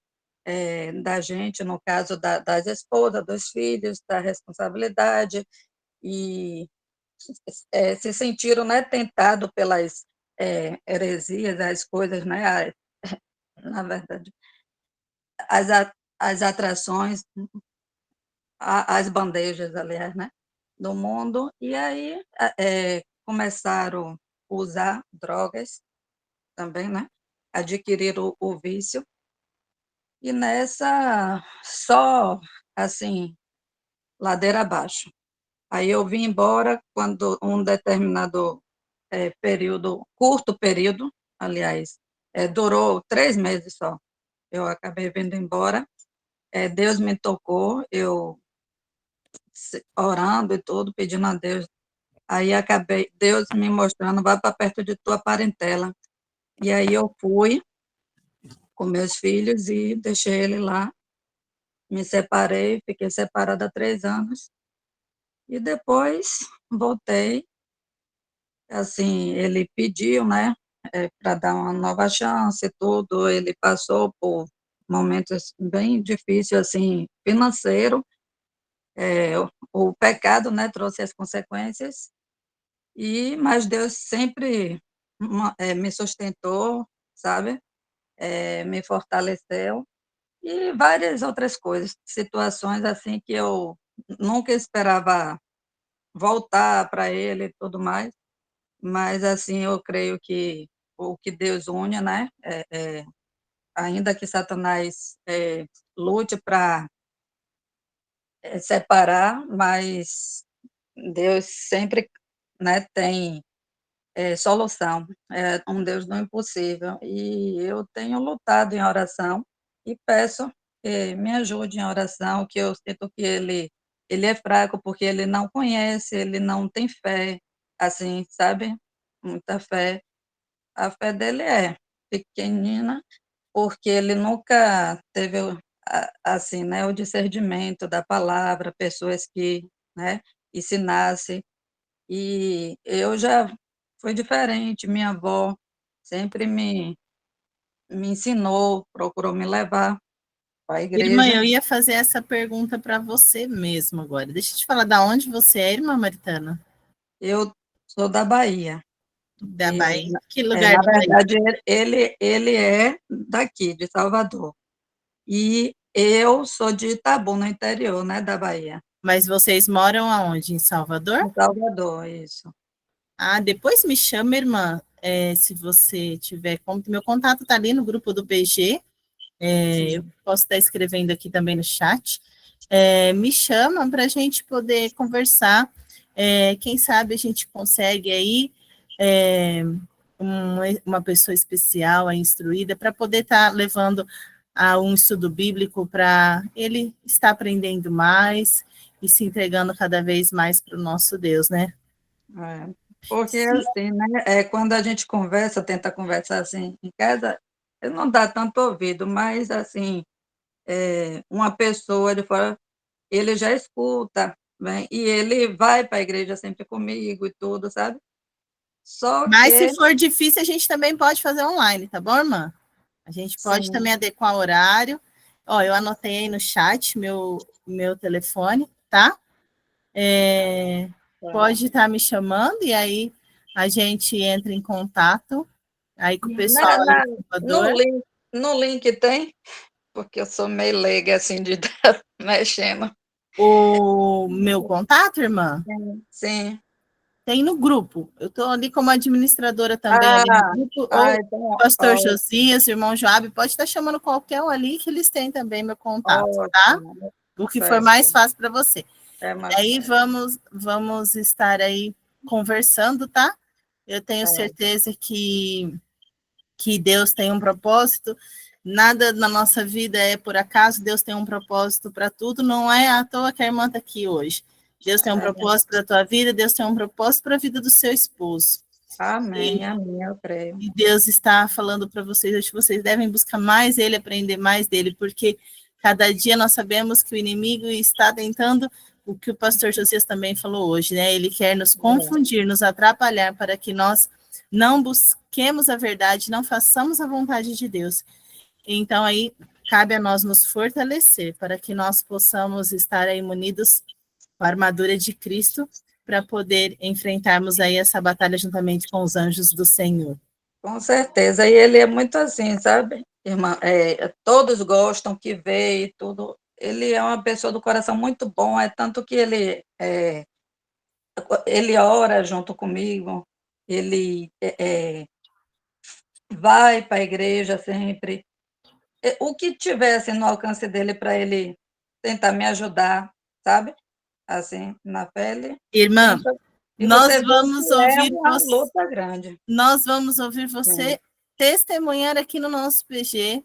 da gente, no caso das esposas, dos filhos, da responsabilidade, e se sentiram, né, tentados pelas heresias, as coisas, né, na verdade, as, as atrações, as bandejas, aliás, né, do mundo, e aí começaram a usar drogas também, né, adquiriram o vício, e nessa, só, assim, ladeira abaixo. Aí eu vim embora quando um determinado período, curto período, aliás, durou 3 meses só, eu acabei vindo embora, Deus me tocou, eu orando e tudo, pedindo a Deus, aí acabei, Deus me mostrando, vai para perto de tua parentela, e aí eu fui com meus filhos e deixei ele lá, me separei, fiquei separada há 3 anos, e depois voltei, assim, ele pediu, né, para dar uma nova chance e tudo, ele passou por momentos bem difíceis, assim, financeiro, o pecado, né, trouxe as consequências, mas Deus sempre me sustentou, sabe, me fortaleceu, e várias outras coisas, situações assim que eu nunca esperava voltar para ele e tudo mais, mas assim, eu creio que o que Deus une, né, ainda que Satanás lute para separar, mas Deus sempre, né, tem solução, é um Deus do impossível, e eu tenho lutado em oração e peço que me ajude em oração, que eu sinto que ele é fraco, porque ele não conhece, ele não tem fé, assim, sabe, muita fé. A fé dele é pequenina, porque ele nunca teve assim, né, o discernimento da palavra, pessoas que, né, ensinassem, e eu já foi diferente, minha avó sempre me ensinou, procurou me levar para a Irmã, igreja. eu ia fazer essa pergunta para você mesmo agora. Deixa eu te falar, da onde você é, irmã Maritana? Eu sou da Bahia, Da Bahia. Que lugar na da Bahia? verdade, ele é daqui, de Salvador, e eu sou de Itabuna, no interior, né, da Bahia. Mas vocês moram aonde? Em Salvador? Em Salvador, isso. Ah, depois me chama, irmã, se você tiver como. Meu contato está ali no grupo do PG. Eu posso estar escrevendo aqui também no chat. Me chama para a gente poder conversar. Quem sabe a gente consegue aí uma pessoa especial, instruída, para poder estar levando a um estudo bíblico para ele estar aprendendo mais e se entregando cada vez mais para o nosso Deus, né? Porque, assim, né, quando a gente conversa, tenta conversar assim em casa, não dá tanto ouvido, mas, assim, uma pessoa de fora, ele já escuta, né, e ele vai para a igreja sempre comigo e tudo, sabe? Só Mas que, se for difícil, a gente também pode fazer online, tá bom, irmã? A gente pode sim, também adequar o horário. Ó, eu anotei aí no chat meu telefone, tá? Pode estar me chamando e aí a gente entra em contato aí com o pessoal aí na, do Salvador. no link tem, porque eu sou meio leiga, assim, de estar mexendo. O meu contato, irmã, Sim. tem no grupo. Eu estou ali como administradora também ali no grupo, ou Então, o pastor Josias, o irmão Joab, pode estar chamando qualquer um ali que eles têm também meu contato, tá? ótimo, O que for certo. mais fácil para você. Mais Aí fácil. vamos estar aí conversando, tá? Eu tenho certeza que Deus tem um propósito, nada na nossa vida é por acaso, Deus tem um propósito para tudo, não é à toa que a irmã está aqui hoje. Deus tem um propósito para a tua vida, Deus tem um propósito para a vida do seu esposo. Amém, amém, eu creio. E Deus está falando para vocês, hoje vocês devem buscar mais Ele, aprender mais dele, porque cada dia nós sabemos que o inimigo está tentando o que o pastor Josias também falou hoje, né? Ele quer nos confundir, nos atrapalhar para que nós não busquemos a verdade, não façamos a vontade de Deus. Então, aí, cabe a nós nos fortalecer para que nós possamos estar aí munidos com a armadura de Cristo para poder enfrentarmos aí essa batalha juntamente com os anjos do Senhor. Com certeza, e ele é muito assim, sabe, irmã? Todos gostam que vê e tudo. Ele é uma pessoa do coração muito bom, é tanto que ele ora junto comigo, ele vai para a igreja sempre. O que tivesse no alcance dele para ele tentar me ajudar, sabe? Assim, na pele. Irmã, E nós você vê vamos que é ouvir uma você. luta grande. Nós vamos ouvir você testemunhar aqui no nosso PG.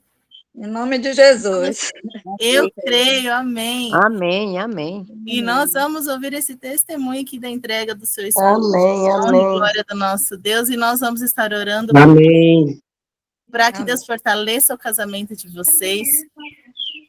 Em nome de Jesus. Eu creio, amém. Amém, amém. E nós vamos ouvir esse testemunho aqui da entrega do seu esposo. Amém, amém. Glória do nosso Deus. E nós vamos estar orando Amém. para que Deus fortaleça o casamento de vocês,